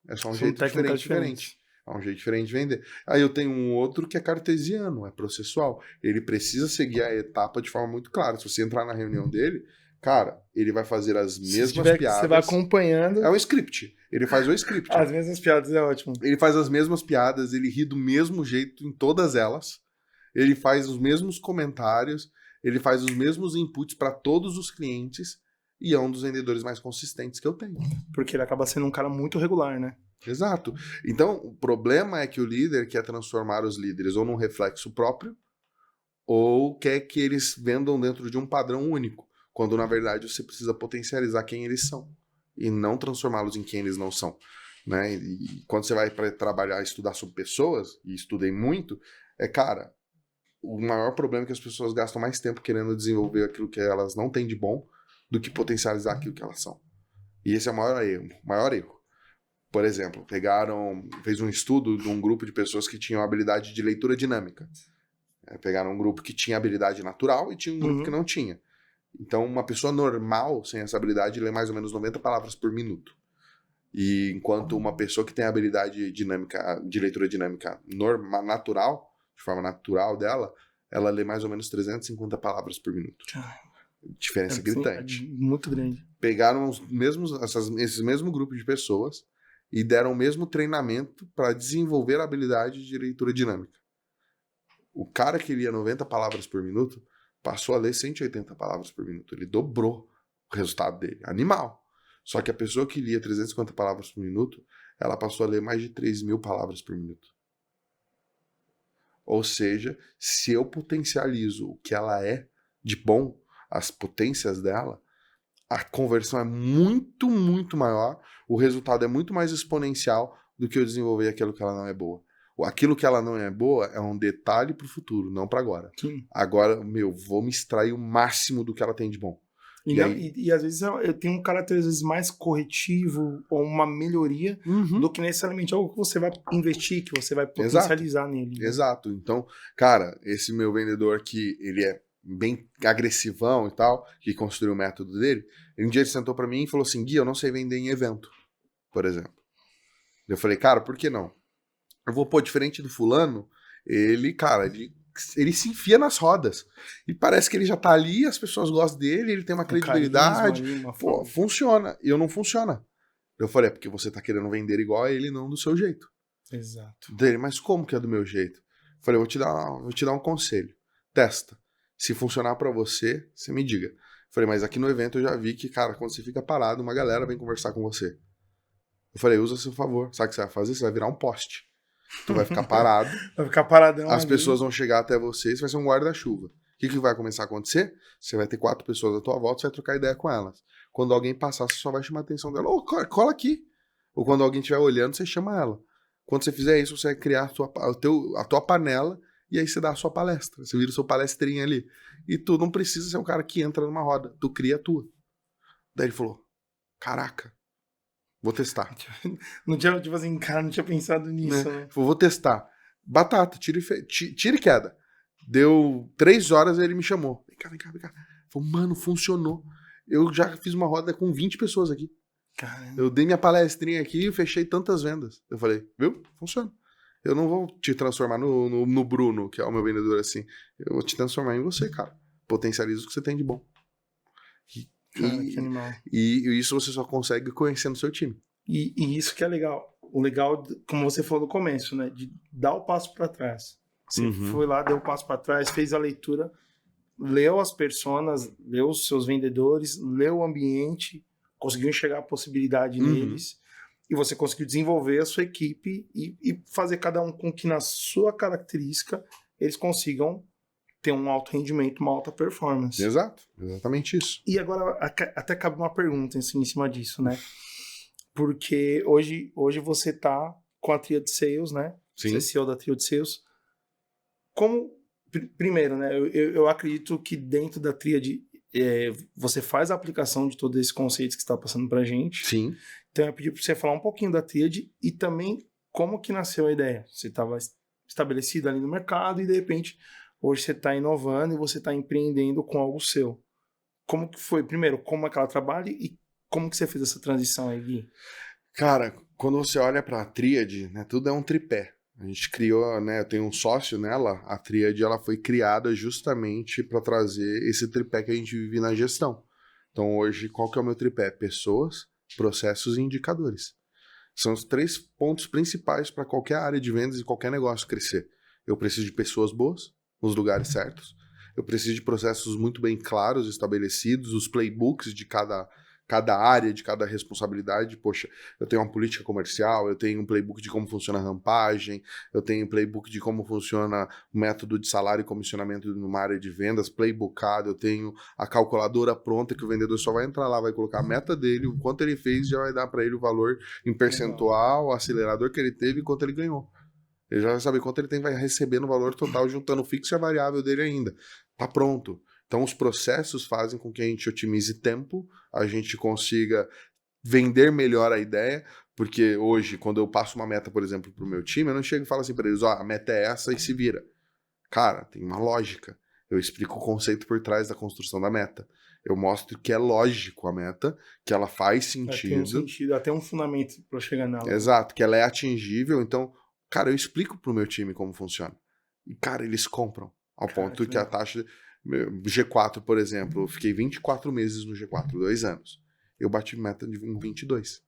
É só um jeito diferente. É um jeito diferente de vender. Aí eu tenho um outro que é cartesiano, é processual. Ele precisa seguir a etapa de forma muito clara. Se você entrar na reunião dele, cara, ele vai fazer as mesmas piadas. Você vai acompanhando. É um script. Ele faz o script. As mesmas piadas, é ótimo. Ele faz as mesmas piadas, ele ri do mesmo jeito em todas elas. Ele faz os mesmos comentários, ele faz os mesmos inputs para todos os clientes e é um dos vendedores mais consistentes que eu tenho. Porque ele acaba sendo um cara muito regular, né? Exato. Então, o problema é que o líder quer transformar os líderes ou num reflexo próprio ou quer que eles vendam dentro de um padrão único, quando na verdade você precisa potencializar quem eles são e não transformá-los em quem eles não são. Né? E quando você vai para trabalhar, estudar sobre pessoas, e estudei muito, cara, o maior problema é que as pessoas gastam mais tempo querendo desenvolver aquilo que elas não têm de bom do que potencializar aquilo que elas são. E esse é o maior erro. Por exemplo, fez um estudo de um grupo de pessoas que tinham habilidade de leitura dinâmica. Pegaram um grupo que tinha habilidade natural e tinha um grupo que não tinha. Então, uma pessoa normal, sem essa habilidade, lê mais ou menos 90 palavras por minuto. E enquanto uma pessoa que tem a habilidade dinâmica, de leitura dinâmica natural, de forma natural dela, ela lê mais ou menos 350 palavras por minuto. Diferença gritante. Muito grande. Pegaram esse mesmo grupo de pessoas e deram o mesmo treinamento para desenvolver a habilidade de leitura dinâmica. O cara que lia 90 palavras por minuto passou a ler 180 palavras por minuto. Ele dobrou o resultado dele. Animal. Só que a pessoa que lia 350 palavras por minuto, ela passou a ler mais de 3.000 palavras por minuto. Ou seja, se eu potencializo o que ela é de bom, as potências dela, a conversão é muito, muito maior, o resultado é muito mais exponencial do que eu desenvolver aquilo que ela não é boa. Aquilo que ela não é boa é um detalhe para o futuro, não para agora. Sim. Agora, vou me extrair o máximo do que ela tem de bom. E às vezes eu tenho um caráter às vezes mais corretivo ou uma melhoria do que necessariamente algo que você vai investir, que você vai potencializar nele. Né? Exato. Então, cara, esse meu vendedor que ele é bem agressivão e tal, que construiu o método dele, um dia ele sentou pra mim e falou assim: Gui, eu não sei vender em evento, por exemplo. Eu falei, cara, por que não? Eu vou, diferente do fulano, ele se enfia nas rodas. E parece que ele já tá ali, as pessoas gostam dele, ele tem uma credibilidade. Funciona. E eu não funciona. Eu falei, porque você tá querendo vender igual a ele, não do seu jeito. Exato. Dele, mas como que é do meu jeito? Falei, vou te dar um conselho. Testa. Se funcionar pra você, você me diga. Falei, mas aqui no evento eu já vi que, cara, quando você fica parado, uma galera vem conversar com você. Eu falei, usa a seu favor. Sabe o que você vai fazer? Você vai virar um poste. Tu vai ficar parado. Vai ficar paradão As ali. pessoas vão chegar até você e você vai ser um guarda-chuva. O que vai começar a acontecer? Você vai ter 4 pessoas à tua volta, você vai trocar ideia com elas. Quando alguém passar, você só vai chamar a atenção dela. Ô, cola aqui. Ou quando alguém estiver olhando, você chama ela. Quando você fizer isso, você vai criar a tua panela e aí você dá a sua palestra. Você vira o seu palestrinha ali. E tu não precisa ser um cara que entra numa roda. Tu cria a tua. Daí ele falou, caraca, vou testar. Não tinha, tipo assim, cara, não tinha pensado nisso, né? Falou, vou testar. Batata, tira e queda. Deu 3 horas e ele me chamou. Vem cá. Falei, mano, funcionou. Eu já fiz uma roda com 20 pessoas aqui. Caramba. Eu dei minha palestrinha aqui e fechei tantas vendas. Eu falei, viu? Funciona. Eu não vou te transformar no Bruno, que é o meu vendedor assim. Eu vou te transformar em você, cara. Potencializa o que você tem de bom. Cara, que animal. E isso você só consegue conhecendo o seu time. E isso que é legal. O legal, como você falou no começo, né? De dar o passo para trás. Você foi lá, deu o passo para trás, fez a leitura, leu as personas, leu os seus vendedores, leu o ambiente, conseguiu enxergar a possibilidade neles, e você conseguiu desenvolver a sua equipe e fazer cada um com que na sua característica eles consigam ter um alto rendimento, uma alta performance. Exato, exatamente isso. E agora até cabe uma pergunta assim, em cima disso, né? Porque hoje você tá com a Tríade Sales, né? Sim. Você é CEO da Tríade Sales. Como, primeiro, né? Eu acredito que dentro da Tríade você faz a aplicação de todos esses conceitos que você está passando pra gente. Sim. Então eu pedi para você falar um pouquinho da Tríade e também como que nasceu a ideia. Você estava estabelecido ali no mercado e de repente hoje você está inovando e você está empreendendo com algo seu. Como que foi? Primeiro, como é que ela trabalha e como que você fez essa transição aí, Gui? Cara, quando você olha para a Tríade, né, tudo é um tripé. A gente criou, né, eu tenho um sócio nela, a Tríade ela foi criada justamente para trazer esse tripé que a gente vive na gestão. Então hoje, qual que é o meu tripé? Pessoas, processos e indicadores. São os 3 pontos principais para qualquer área de vendas e qualquer negócio crescer. Eu preciso de pessoas boas, nos lugares certos. Eu preciso de processos muito bem claros, estabelecidos, os playbooks de cada área, de cada responsabilidade. Poxa, eu tenho uma política comercial, eu tenho um playbook de como funciona a rampagem, eu tenho um playbook de como funciona o método de salário e comissionamento numa área de vendas, playbookado, eu tenho a calculadora pronta que o vendedor só vai entrar lá, vai colocar a meta dele, o quanto ele fez, já vai dar para ele o valor em percentual, o acelerador que ele teve e quanto ele ganhou. Ele já vai saber quanto ele vai receber no valor total, juntando o fixo e a variável dele ainda. Tá pronto. Então, os processos fazem com que a gente otimize tempo, a gente consiga vender melhor a ideia, porque hoje, quando eu passo uma meta, por exemplo, para o meu time, eu não chego e falo assim para eles, a meta é essa e se vira. Cara, tem uma lógica. Eu explico o conceito por trás da construção da meta. Eu mostro que é lógico a meta, que ela faz sentido. Tem um sentido, até um fundamento para chegar nela. Exato, que ela é atingível. Então, cara, eu explico pro meu time como funciona. E, cara, eles compram. Ao ponto que a taxa... G4, por exemplo, eu fiquei 24 meses no G4, 2 anos. Eu bati meta em 22.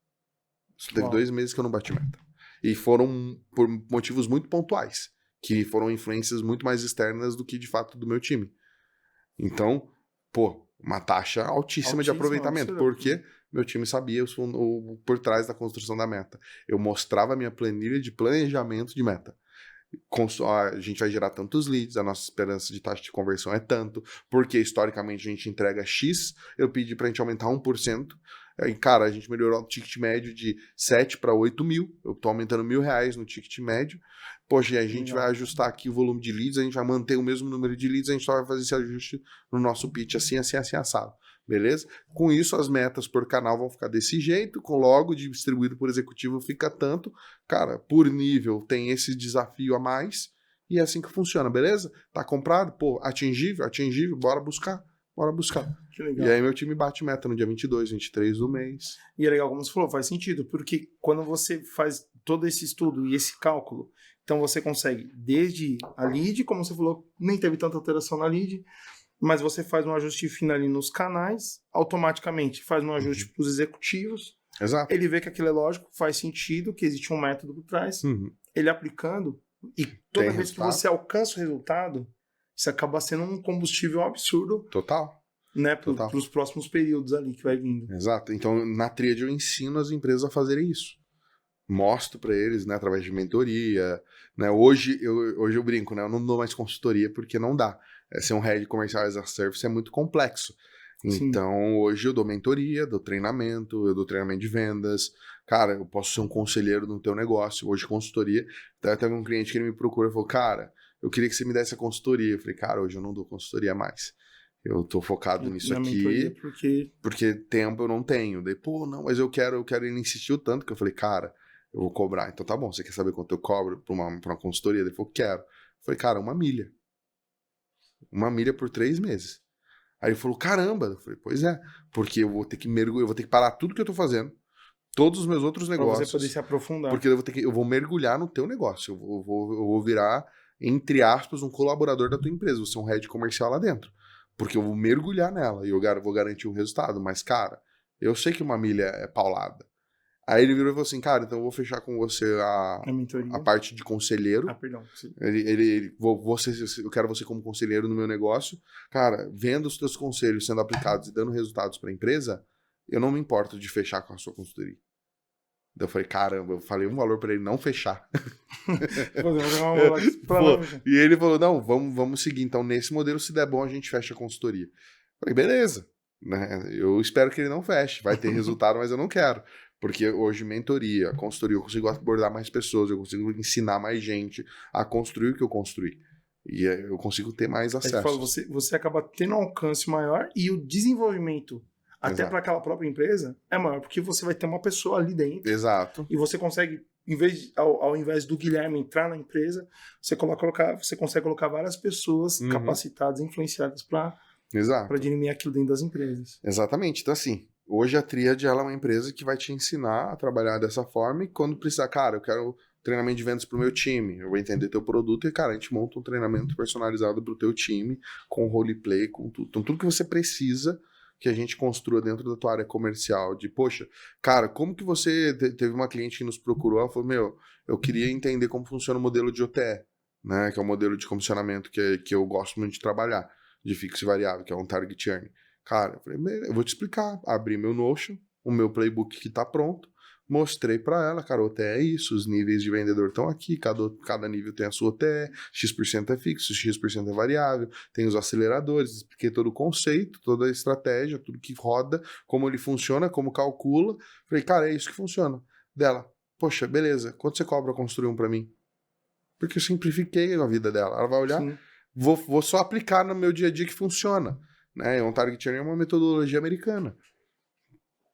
Teve 2 meses que eu não bati meta. E foram por motivos muito pontuais, que foram influências muito mais externas do que, de fato, do meu time. Então, uma taxa altíssima de aproveitamento, porque meu time sabia por trás da construção da meta. Eu mostrava a minha planilha de planejamento de meta. A gente vai gerar tantos leads, a nossa esperança de taxa de conversão é tanto, porque historicamente a gente entrega X, eu pedi pra gente aumentar 1%, e cara, a gente melhorou o ticket médio de 7 para 8 mil, eu tô aumentando R$1.000 no ticket médio, poxa, a gente vai ajustar aqui o volume de leads, a gente vai manter o mesmo número de leads, a gente só vai fazer esse ajuste no nosso pitch, assim, assado. Beleza? Com isso, as metas por canal vão ficar desse jeito, com logo distribuído por executivo fica tanto. Cara, por nível tem esse desafio a mais e é assim que funciona, beleza? Tá comprado? Atingível, bora buscar. Que legal. E aí meu time bate meta no dia 22, 23 do mês. E é legal, como você falou, faz sentido, porque quando você faz todo esse estudo e esse cálculo, então você consegue desde a lead, como você falou, nem teve tanta alteração na lead, mas você faz um ajuste fino ali nos canais, automaticamente faz um ajuste para os executivos. Exato. Ele vê que aquilo é lógico, faz sentido, que existe um método por trás. Ele aplicando, E toda Tem vez que resultado. você alcança o resultado, isso acaba sendo um combustível absurdo, Total. né, Total. para os próximos períodos ali que vai vindo. Exato. Então, na tríade eu ensino as empresas a fazerem isso. Mostro para eles, né, através de mentoria, né? Hoje eu brinco, né? Eu não dou mais consultoria porque não dá. Ser um head comercial as a service é muito complexo. Sim. Então, hoje eu dou mentoria, dou treinamento, eu dou treinamento de vendas. Cara, eu posso ser um conselheiro no teu negócio. Hoje, consultoria. Até um cliente que ele me procura e falou, cara, eu queria que você me desse a consultoria. Eu falei, cara, hoje eu não dou consultoria mais. Eu tô focado nisso Na mentoria, aqui, porque tempo eu não tenho. Daí, pô, não, mas eu quero. Ele insistiu tanto que eu falei, cara, eu vou cobrar. Então tá bom, você quer saber quanto eu cobro pra uma consultoria? Ele falou, quero. Eu falei, cara, 1 milha. 1 milha por 3 meses. Aí ele falou, caramba. Eu falei, pois é, porque eu vou ter que mergulhar, eu vou ter que parar tudo que eu tô fazendo, todos os meus outros para negócios. você poder se aprofundar. Porque eu vou mergulhar no teu negócio. Eu vou virar, entre aspas, um colaborador da tua empresa. Vou ser um head comercial lá dentro. Porque eu vou mergulhar nela e eu vou garantir um resultado. Mas, cara, eu sei que 1 milha é paulada. Aí ele virou e falou assim, cara, então eu vou fechar com você a parte de conselheiro. Perdão. Sim. Eu quero você como conselheiro no meu negócio. Cara, vendo os teus conselhos sendo aplicados e dando resultados para a empresa, eu não me importo de fechar com a sua consultoria. Então eu falei, caramba, eu falei um valor para ele não fechar. E ele falou, não, vamos seguir. Então, nesse modelo, se der bom, a gente fecha a consultoria. Eu falei, beleza. Né? Eu espero que ele não feche. Vai ter resultado, mas eu não quero. Porque hoje, mentoria, consultoria, eu consigo abordar mais pessoas, eu consigo ensinar mais gente a construir o que eu construí. E eu consigo ter mais acesso. Você acaba tendo um alcance maior e o desenvolvimento, até para aquela própria empresa, é maior, porque você vai ter uma pessoa ali dentro. Exato. E você consegue, ao invés do Guilherme entrar na empresa, você consegue colocar várias pessoas capacitadas, influenciadas para dirimir aquilo dentro das empresas. Exatamente. Então, assim, hoje a Tríade ela é uma empresa que vai te ensinar a trabalhar dessa forma e quando precisar, cara, eu quero treinamento de vendas pro meu time, eu vou entender teu produto e, cara, a gente monta um treinamento personalizado pro teu time, com roleplay, com tudo. Então, tudo que você precisa que a gente construa dentro da tua área comercial, de, poxa, cara, como que você... Teve uma cliente que nos procurou, ela falou, eu queria entender como funciona o modelo de OTE, né, que é o modelo de comissionamento que eu gosto muito de trabalhar, de fixo e variável, que é um target earning. Cara, eu falei, eu vou te explicar. Abri meu Notion, o meu playbook que tá pronto, mostrei para ela, cara, o OTE é isso, os níveis de vendedor estão aqui, cada nível tem a sua OTE, X% é fixo, X% é variável, tem os aceleradores, expliquei todo o conceito, toda a estratégia, tudo que roda, como ele funciona, como calcula. Falei, cara, é isso que funciona. Dela, poxa, beleza, quanto você cobra construir um para mim? Porque eu simplifiquei a vida dela. Ela vai olhar, vou só aplicar no meu dia a dia que funciona. Né? Um target earning é uma metodologia americana.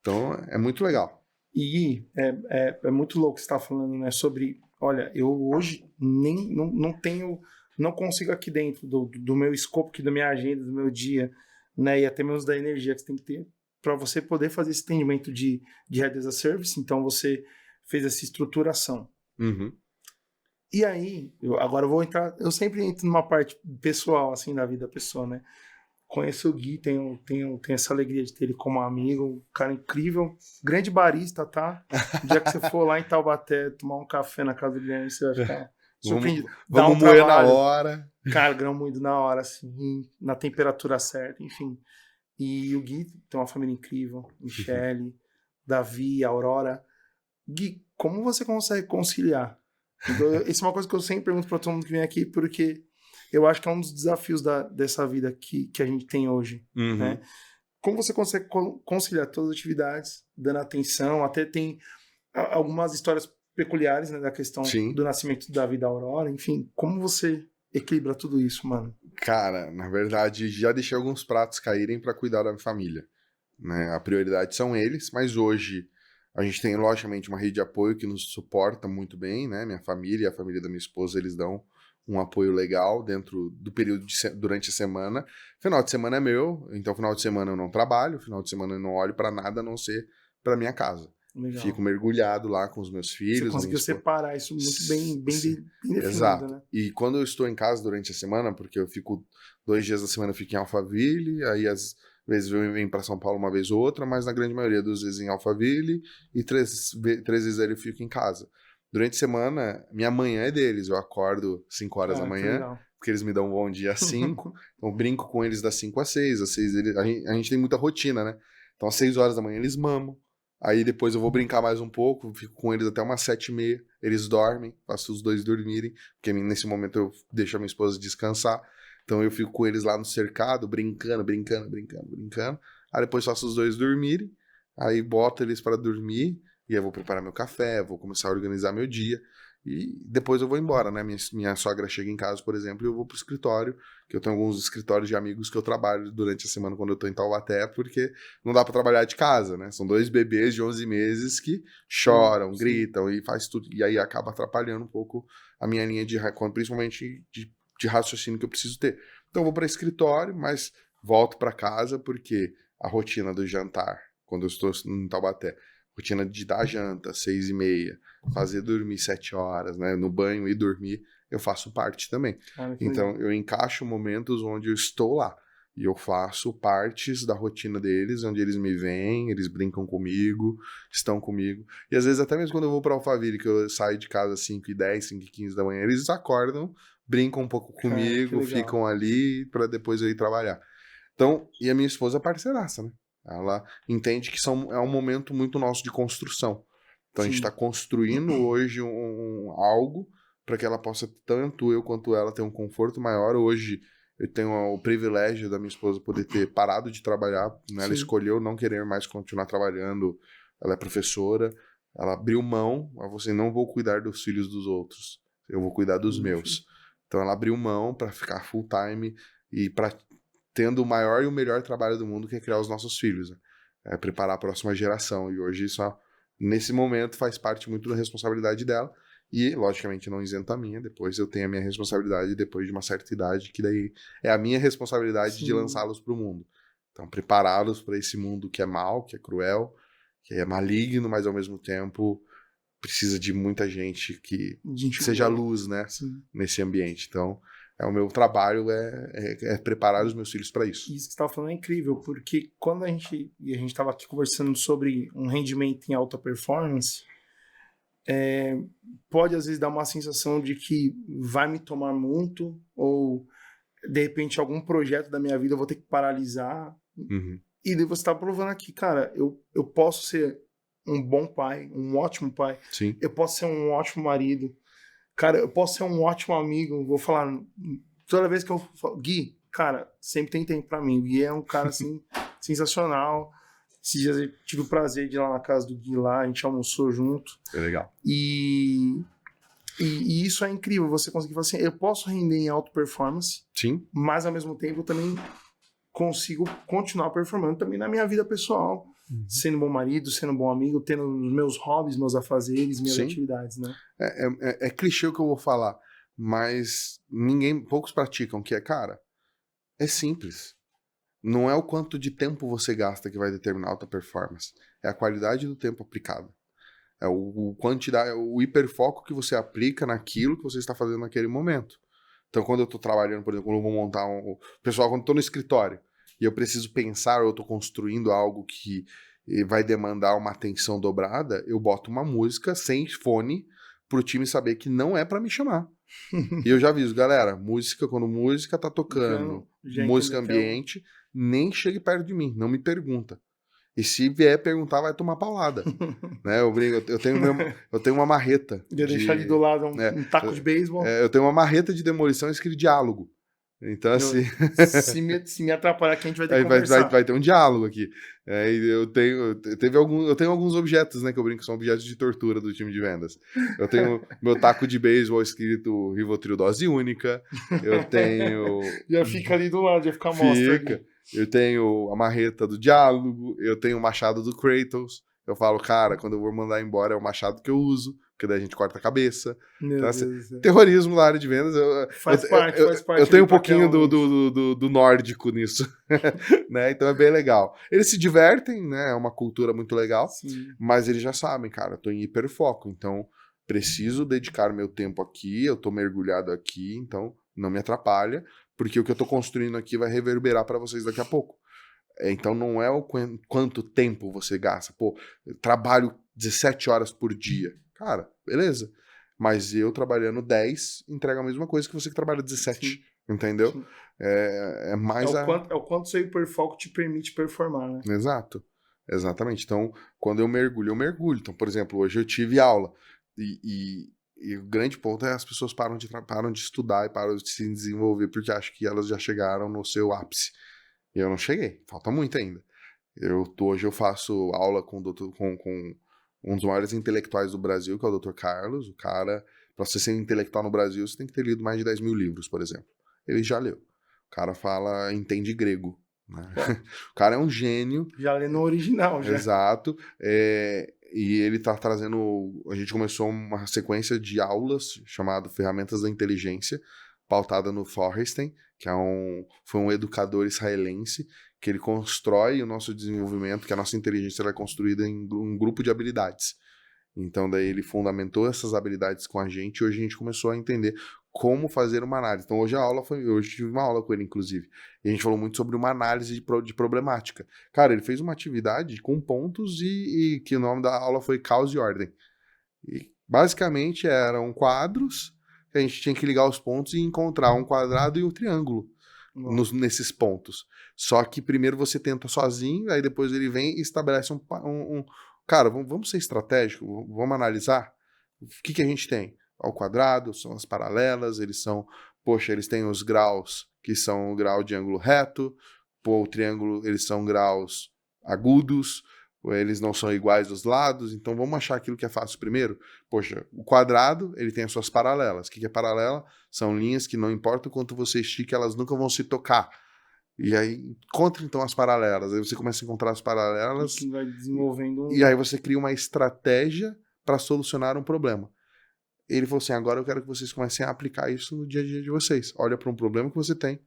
Então, é muito legal. E é muito louco que você está falando, né? Sobre, olha, eu hoje não consigo aqui dentro do meu escopo, aqui da minha agenda, do meu dia, né? E até mesmo da energia que você tem que ter para você poder fazer esse atendimento de Head as a Service. Então, você fez essa estruturação. E aí, agora eu vou entrar, eu sempre entro numa parte pessoal, assim, da vida da pessoa, né? Conheço o Gui, tenho essa alegria de ter ele como amigo, um cara incrível, grande barista, tá? O dia que você for lá em Taubaté tomar um café na casa do Guilherme, você vai ficar surpreendido. Vamos moer na hora. Cara, grão moído na hora, assim, na temperatura certa, enfim. E o Gui tem uma família incrível, Michele, Davi, Aurora. Gui, como você consegue conciliar? Então, isso é uma coisa que eu sempre pergunto para todo mundo que vem aqui, porque eu acho que é um dos desafios dessa vida que a gente tem hoje, né? Como você consegue conciliar todas as atividades, dando atenção, até tem algumas histórias peculiares, né, da questão do nascimento da vida Aurora, enfim, como você equilibra tudo isso, mano? Cara, na verdade, já deixei alguns pratos caírem para cuidar da minha família, né? A prioridade são eles, mas hoje a gente tem, logicamente, uma rede de apoio que nos suporta muito bem, né? Minha família e a família da minha esposa, eles dão um apoio legal dentro do período durante a semana. Final de semana é meu, então final de semana eu não trabalho, final de semana eu não olho para nada a não ser para minha casa. Legal. Fico mergulhado lá com os meus filhos. Você conseguiu separar isso muito bem definido, exato, né? E quando eu estou em casa durante a semana, porque eu fico 2 dias da semana eu fico em Alphaville, aí às vezes eu venho para São Paulo uma vez ou outra, mas na grande maioria das vezes em Alphaville e 3 vezes eu fico em casa. Durante a semana, minha manhã é deles. Eu acordo 5 horas da manhã, porque eles me dão um bom dia às 5. Então, eu brinco com eles das 5 às 6. Às 6 a gente tem muita rotina, né? Então, às 6 horas da manhã eles mamam. Aí depois eu vou brincar mais um pouco, fico com eles até umas 7h30. Eles dormem, faço os dois dormirem, porque nesse momento eu deixo a minha esposa descansar. Então eu fico com eles lá no cercado, brincando. Aí depois faço os dois dormirem, aí boto eles para dormir, e aí eu vou preparar meu café, vou começar a organizar meu dia. E depois eu vou embora, né? Minha sogra chega em casa, por exemplo, e eu vou pro escritório, que eu tenho alguns escritórios de amigos que eu trabalho durante a semana quando eu tô em Taubaté, porque não dá pra trabalhar de casa, né? São 2 bebês de 11 meses que choram, gritam e faz tudo. E aí acaba atrapalhando um pouco a minha linha de principalmente de raciocínio que eu preciso ter. Então eu vou para escritório, mas volto para casa porque a rotina do jantar, quando eu estou em Taubaté, rotina de dar janta, 6h30, fazer dormir 7 horas, né? No banho e dormir, eu faço parte também. Então, eu encaixo momentos onde eu estou lá. E eu faço partes da rotina deles, onde eles me veem, eles brincam comigo, estão comigo. E às vezes, até mesmo quando eu vou para Alphaville, que eu saio de casa às 5h10, 5h15 da manhã, eles acordam, brincam um pouco comigo, ficam ali para depois eu ir trabalhar. Então, e a minha esposa é parceiraça, né? Ela entende que é um momento muito nosso de construção. Então, a gente está construindo hoje algo para que ela possa, tanto eu quanto ela, ter um conforto maior. Hoje, eu tenho o privilégio da minha esposa poder ter parado de trabalhar. Né? Ela escolheu não querer mais continuar trabalhando. Ela é professora. Ela abriu mão. Ela falou assim, não vou cuidar dos filhos dos outros. Eu vou cuidar dos meus. Então, ela abriu mão para ficar full time e para tendo o maior e o melhor trabalho do mundo, que é criar os nossos filhos, né? Preparar a próxima geração. E hoje isso, nesse momento, faz parte muito da responsabilidade dela. E, logicamente, não isenta a minha. Depois eu tenho a minha responsabilidade depois de uma certa idade, que daí é a minha responsabilidade de lançá-los para o mundo. Então, prepará-los para esse mundo que é mau, que é cruel, que é maligno, mas ao mesmo tempo precisa de muita gente que seja luz, né? Nesse ambiente. Então, o meu trabalho é preparar os meus filhos para isso. Isso que você estava falando é incrível, porque quando a gente estava aqui conversando sobre um rendimento em alta performance, pode às vezes dar uma sensação de que vai me tomar muito, ou de repente algum projeto da minha vida eu vou ter que paralisar. E daí você está provando aqui, cara, eu posso ser um bom pai, um ótimo pai. Sim. Eu posso ser um ótimo marido. Cara, eu posso ser um ótimo amigo. Vou falar, toda vez que eu falo, Gui, cara, sempre tem tempo pra mim. O Gui é um cara, assim, sensacional. Esses dias eu tive o prazer de ir lá na casa do Gui lá, a gente almoçou junto. É legal. E isso é incrível, você conseguir falar assim, eu posso render em alta performance, sim, mas ao mesmo tempo eu também consigo continuar performando também na minha vida pessoal. Sendo bom marido, sendo bom amigo, tendo os meus hobbies, meus afazeres, minhas atividades, né? É clichê o que eu vou falar, mas poucos praticam, que cara, é simples. Não é o quanto de tempo você gasta que vai determinar a alta performance, é a qualidade do tempo aplicado. É o hiperfoco que você aplica naquilo que você está fazendo naquele momento. Então, quando eu estou trabalhando, por exemplo, quando eu vou montar pessoal, quando eu estou no escritório, e eu preciso pensar, ou eu estou construindo algo que vai demandar uma atenção dobrada, eu boto uma música sem fone pro time saber que não é para me chamar. E eu já aviso, galera, quando música tá tocando, música ambiente, nem chegue perto de mim, não me pergunta. E se vier perguntar, vai tomar paulada. Né? Eu tenho uma marreta. Ia deixar ali do lado um taco de beisebol. Eu tenho uma marreta de demolição escrito diálogo. Então, assim... se me atrapalhar aqui, a gente vai ter que conversar. Vai ter um diálogo aqui. Eu tenho alguns objetos, né, que eu brinco, que são objetos de tortura do time de vendas. Eu tenho meu taco de beisebol escrito Rivotril dose única. Eu tenho... Já fica ali do lado, já fica a mostra. Fica. Eu tenho a marreta do diálogo. Eu tenho o machado do Kratos. Eu falo, cara, quando eu vou mandar embora é o machado que eu uso, porque daí a gente corta a cabeça. Então, assim, terrorismo na área de vendas. Faz parte. Eu tenho um pouquinho do nórdico nisso. Né? Então é bem legal. Eles se divertem, né? É uma cultura muito legal. Sim. Mas eles já sabem, cara, eu tô em hiperfoco. Então, preciso dedicar meu tempo aqui. Eu tô mergulhado aqui, então não me atrapalha. Porque o que eu tô construindo aqui vai reverberar para vocês daqui a pouco. Então não é o quanto tempo você gasta. Pô, eu trabalho 17 horas por dia. Cara, beleza. Mas eu trabalhando 10, entrega a mesma coisa que você que trabalha 17. Sim. Entendeu? Sim. É mais É o quanto seu hiperfoco te permite performar, né? Exato. Exatamente. Então, quando eu mergulho, eu mergulho. Então, por exemplo, hoje eu tive aula. E o grande ponto é as pessoas param de estudar e param de se desenvolver porque acham que elas já chegaram no seu ápice. E eu não cheguei. Falta muito ainda. Hoje eu faço aula com um dos maiores intelectuais do Brasil, que é o Dr. Carlos. O cara, para você ser intelectual no Brasil, você tem que ter lido mais de 10 mil livros, por exemplo. Ele já leu. O cara entende grego. Né? O cara é um gênio. Já lê no original, já. Exato. E ele tá trazendo... A gente começou uma sequência de aulas chamada Ferramentas da Inteligência, pautada no Forrestin, que foi um educador israelense, que ele constrói o nosso desenvolvimento, que a nossa inteligência é construída em um grupo de habilidades. Então, daí ele fundamentou essas habilidades com a gente e hoje a gente começou a entender como fazer uma análise. Então, hoje eu tive uma aula com ele, inclusive, e a gente falou muito sobre uma análise de problemática. Cara, ele fez uma atividade com pontos e que o nome da aula foi Caos e Ordem. E, basicamente, eram quadros que a gente tinha que ligar os pontos e encontrar um quadrado e um triângulo nesses pontos. Só que primeiro você tenta sozinho, aí depois ele vem e estabelece Cara, vamos ser estratégico, vamos analisar o que a gente tem. Ao quadrado, são as paralelas, eles têm os graus, que são o grau de ângulo reto, o triângulo, eles são graus agudos, eles não são iguais dos lados, então vamos achar aquilo que é fácil primeiro. Poxa, o quadrado, ele tem as suas paralelas. O que é paralela? São linhas que não importa o quanto você estique, elas nunca vão se tocar. E aí, encontre então as paralelas. Aí você começa a encontrar as paralelas. Que vai desenvolvendo. E aí você cria uma estratégia para solucionar um problema. Ele falou assim, agora eu quero que vocês comecem a aplicar isso no dia a dia de vocês. Olha para um problema que você tem,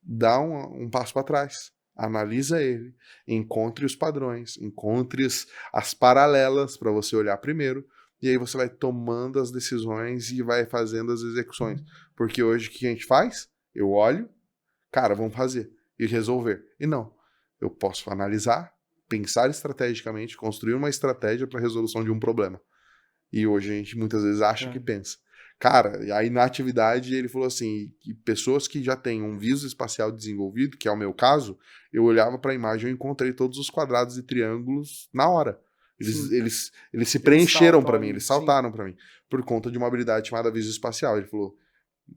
dá um passo para trás, analisa ele, encontre os padrões, encontre as paralelas para você olhar primeiro, e aí você vai tomando as decisões e vai fazendo as execuções. Porque hoje o que a gente faz? Eu olho, cara, vamos fazer e resolver. E não, eu posso analisar, pensar estrategicamente, construir uma estratégia para a resolução de um problema. E hoje a gente muitas vezes acha que pensa. Cara, e aí na atividade ele falou assim, que pessoas que já têm um viso espacial desenvolvido, que é o meu caso, eu olhava para a imagem e encontrei todos os quadrados e triângulos na hora. Eles se preencheram para mim, eles saltaram para mim, por conta de uma habilidade chamada viso espacial. Ele falou,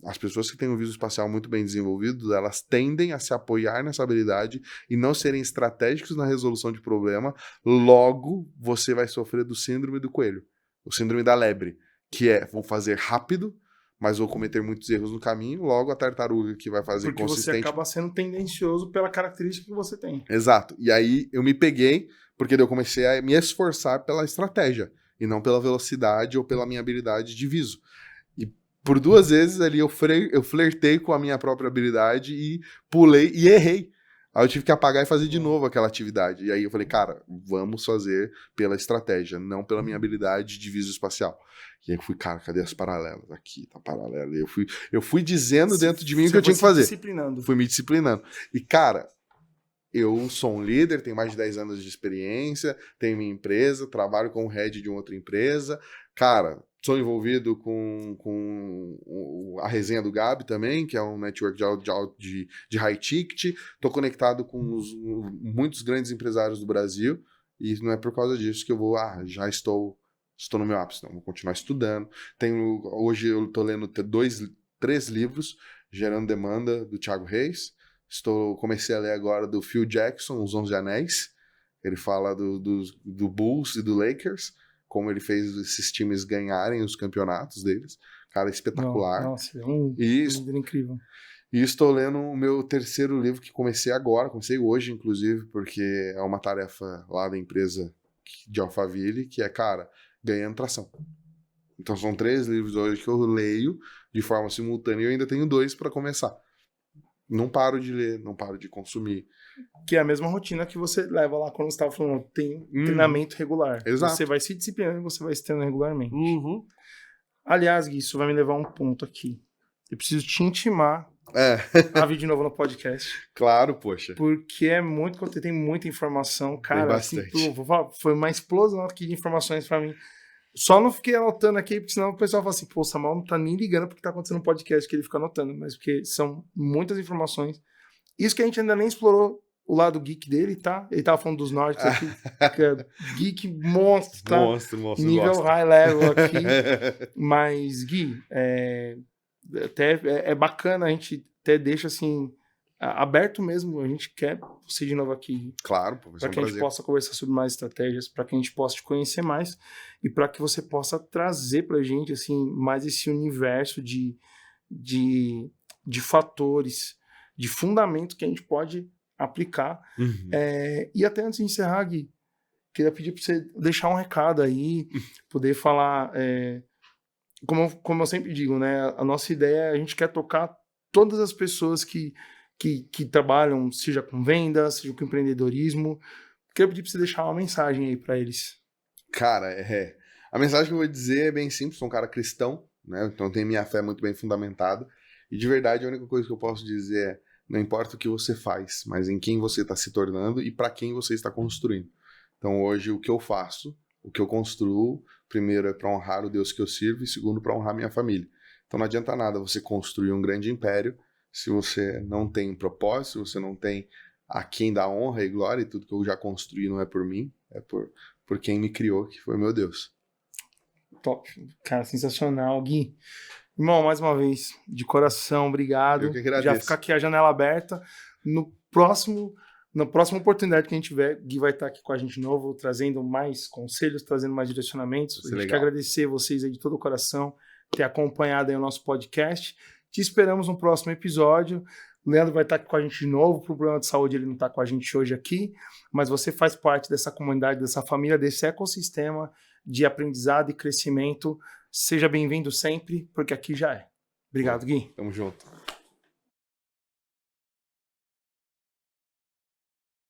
as pessoas que têm um viso espacial muito bem desenvolvido, elas tendem a se apoiar nessa habilidade e não serem estratégicos na resolução de problema, logo você vai sofrer do síndrome do coelho. O síndrome da lebre, que vou fazer rápido, mas vou cometer muitos erros no caminho, logo a tartaruga que vai fazer porque consistente... Porque você acaba sendo tendencioso pela característica que você tem. Exato. E aí eu me peguei, porque daí eu comecei a me esforçar pela estratégia, e não pela velocidade ou pela minha habilidade de viso. E por 2 vezes ali eu flertei com a minha própria habilidade e pulei e errei. Aí eu tive que apagar e fazer de novo aquela atividade. E aí eu falei, cara, vamos fazer pela estratégia, não pela minha habilidade de viso espacial. E aí eu fui, cara, cadê as paralelas? Aqui, tá paralela. E eu fui dizendo dentro de mim o que eu tinha que fazer. Fui me disciplinando. E, cara, eu sou um líder, tenho mais de 10 anos de experiência, tenho minha empresa, trabalho como head de uma outra empresa. Cara, sou envolvido com a resenha do Gabi também, que é um network de high ticket. Estou conectado com muitos grandes empresários do Brasil. E não é por causa disso que eu vou, já estou no meu ápice. Não, vou continuar estudando. Hoje eu estou lendo 3 livros, Gerando Demanda, do Thiago Reis. Comecei a ler agora do Phil Jackson, Os 11 Anéis. Ele fala do Bulls e do Lakers, como ele fez esses times ganharem os campeonatos deles. Cara, espetacular. Nossa, é um livro incrível. E estou lendo o meu 3º livro, que comecei hoje, inclusive, porque é uma tarefa lá da empresa de Alphaville, que é, cara, ganhando tração. Então são 3 livros hoje que eu leio de forma simultânea e eu ainda tenho 2 para começar. Não paro de ler, não paro de consumir. Que é a mesma rotina que você leva lá quando você estava falando, tem treinamento regular. Exato. Você vai se disciplinando e você vai se treinando regularmente. Aliás, Gui, isso vai me levar a um ponto aqui. Eu preciso te intimar a vir de novo no podcast. Claro, poxa. Porque é muito conteúdo, tem muita informação. Cara, tem bastante. Assim, foi uma explosão aqui de informações para mim. Só não fiquei anotando aqui, porque senão o pessoal fala assim, pô, o Samuel não tá nem ligando porque tá acontecendo no podcast que ele fica anotando, mas porque são muitas informações. Isso que a gente ainda nem explorou o lado geek dele, tá? Ele tava falando dos nórdicos aqui, que é geek monstro, tá? Monstro, Nível gosto. high level aqui. Mas, Gui, até é bacana, a gente até deixa assim, aberto mesmo, a gente quer você de novo aqui. Claro, pô, vai ser para que a gente possa conversar sobre mais estratégias, para que a gente possa te conhecer mais e para que você possa trazer para a gente assim, mais esse universo de fatores, de fundamento que a gente pode aplicar. Uhum. E até antes de encerrar, Gui, queria pedir para você deixar um recado aí, poder falar, como eu sempre digo, né? A nossa ideia, a gente quer tocar todas as pessoas que trabalham, seja com vendas, seja com empreendedorismo. Queria pedir para você deixar uma mensagem aí para eles. Cara, a mensagem que eu vou dizer é bem simples, sou um cara cristão, né? Então tenho minha fé muito bem fundamentada. E de verdade, a única coisa que eu posso dizer é, não importa o que você faz, mas em quem você está se tornando e para quem você está construindo. Então hoje o que eu faço, o que eu construo, primeiro é para honrar o Deus que eu sirvo e segundo para honrar minha família. Então não adianta nada você construir um grande império se você não tem propósito, se você não tem a quem dá honra e glória, e tudo que eu já construí não é por mim, é por quem me criou, que foi meu Deus. Top. Cara, sensacional. Gui, irmão, mais uma vez, de coração, obrigado. Eu que agradeço. Já fica aqui a janela aberta. Na próxima oportunidade que a gente tiver, Gui vai estar aqui com a gente de novo, trazendo mais conselhos, trazendo mais direcionamentos. A gente quer agradecer vocês aí de todo o coração, ter acompanhado aí o nosso podcast. Te esperamos no próximo episódio. O Leandro vai estar aqui com a gente de novo. Por problema de saúde, ele não está com a gente hoje aqui, mas você faz parte dessa comunidade, dessa família, desse ecossistema de aprendizado e crescimento. Seja bem-vindo sempre, porque aqui já é. Obrigado, Gui. Tamo junto.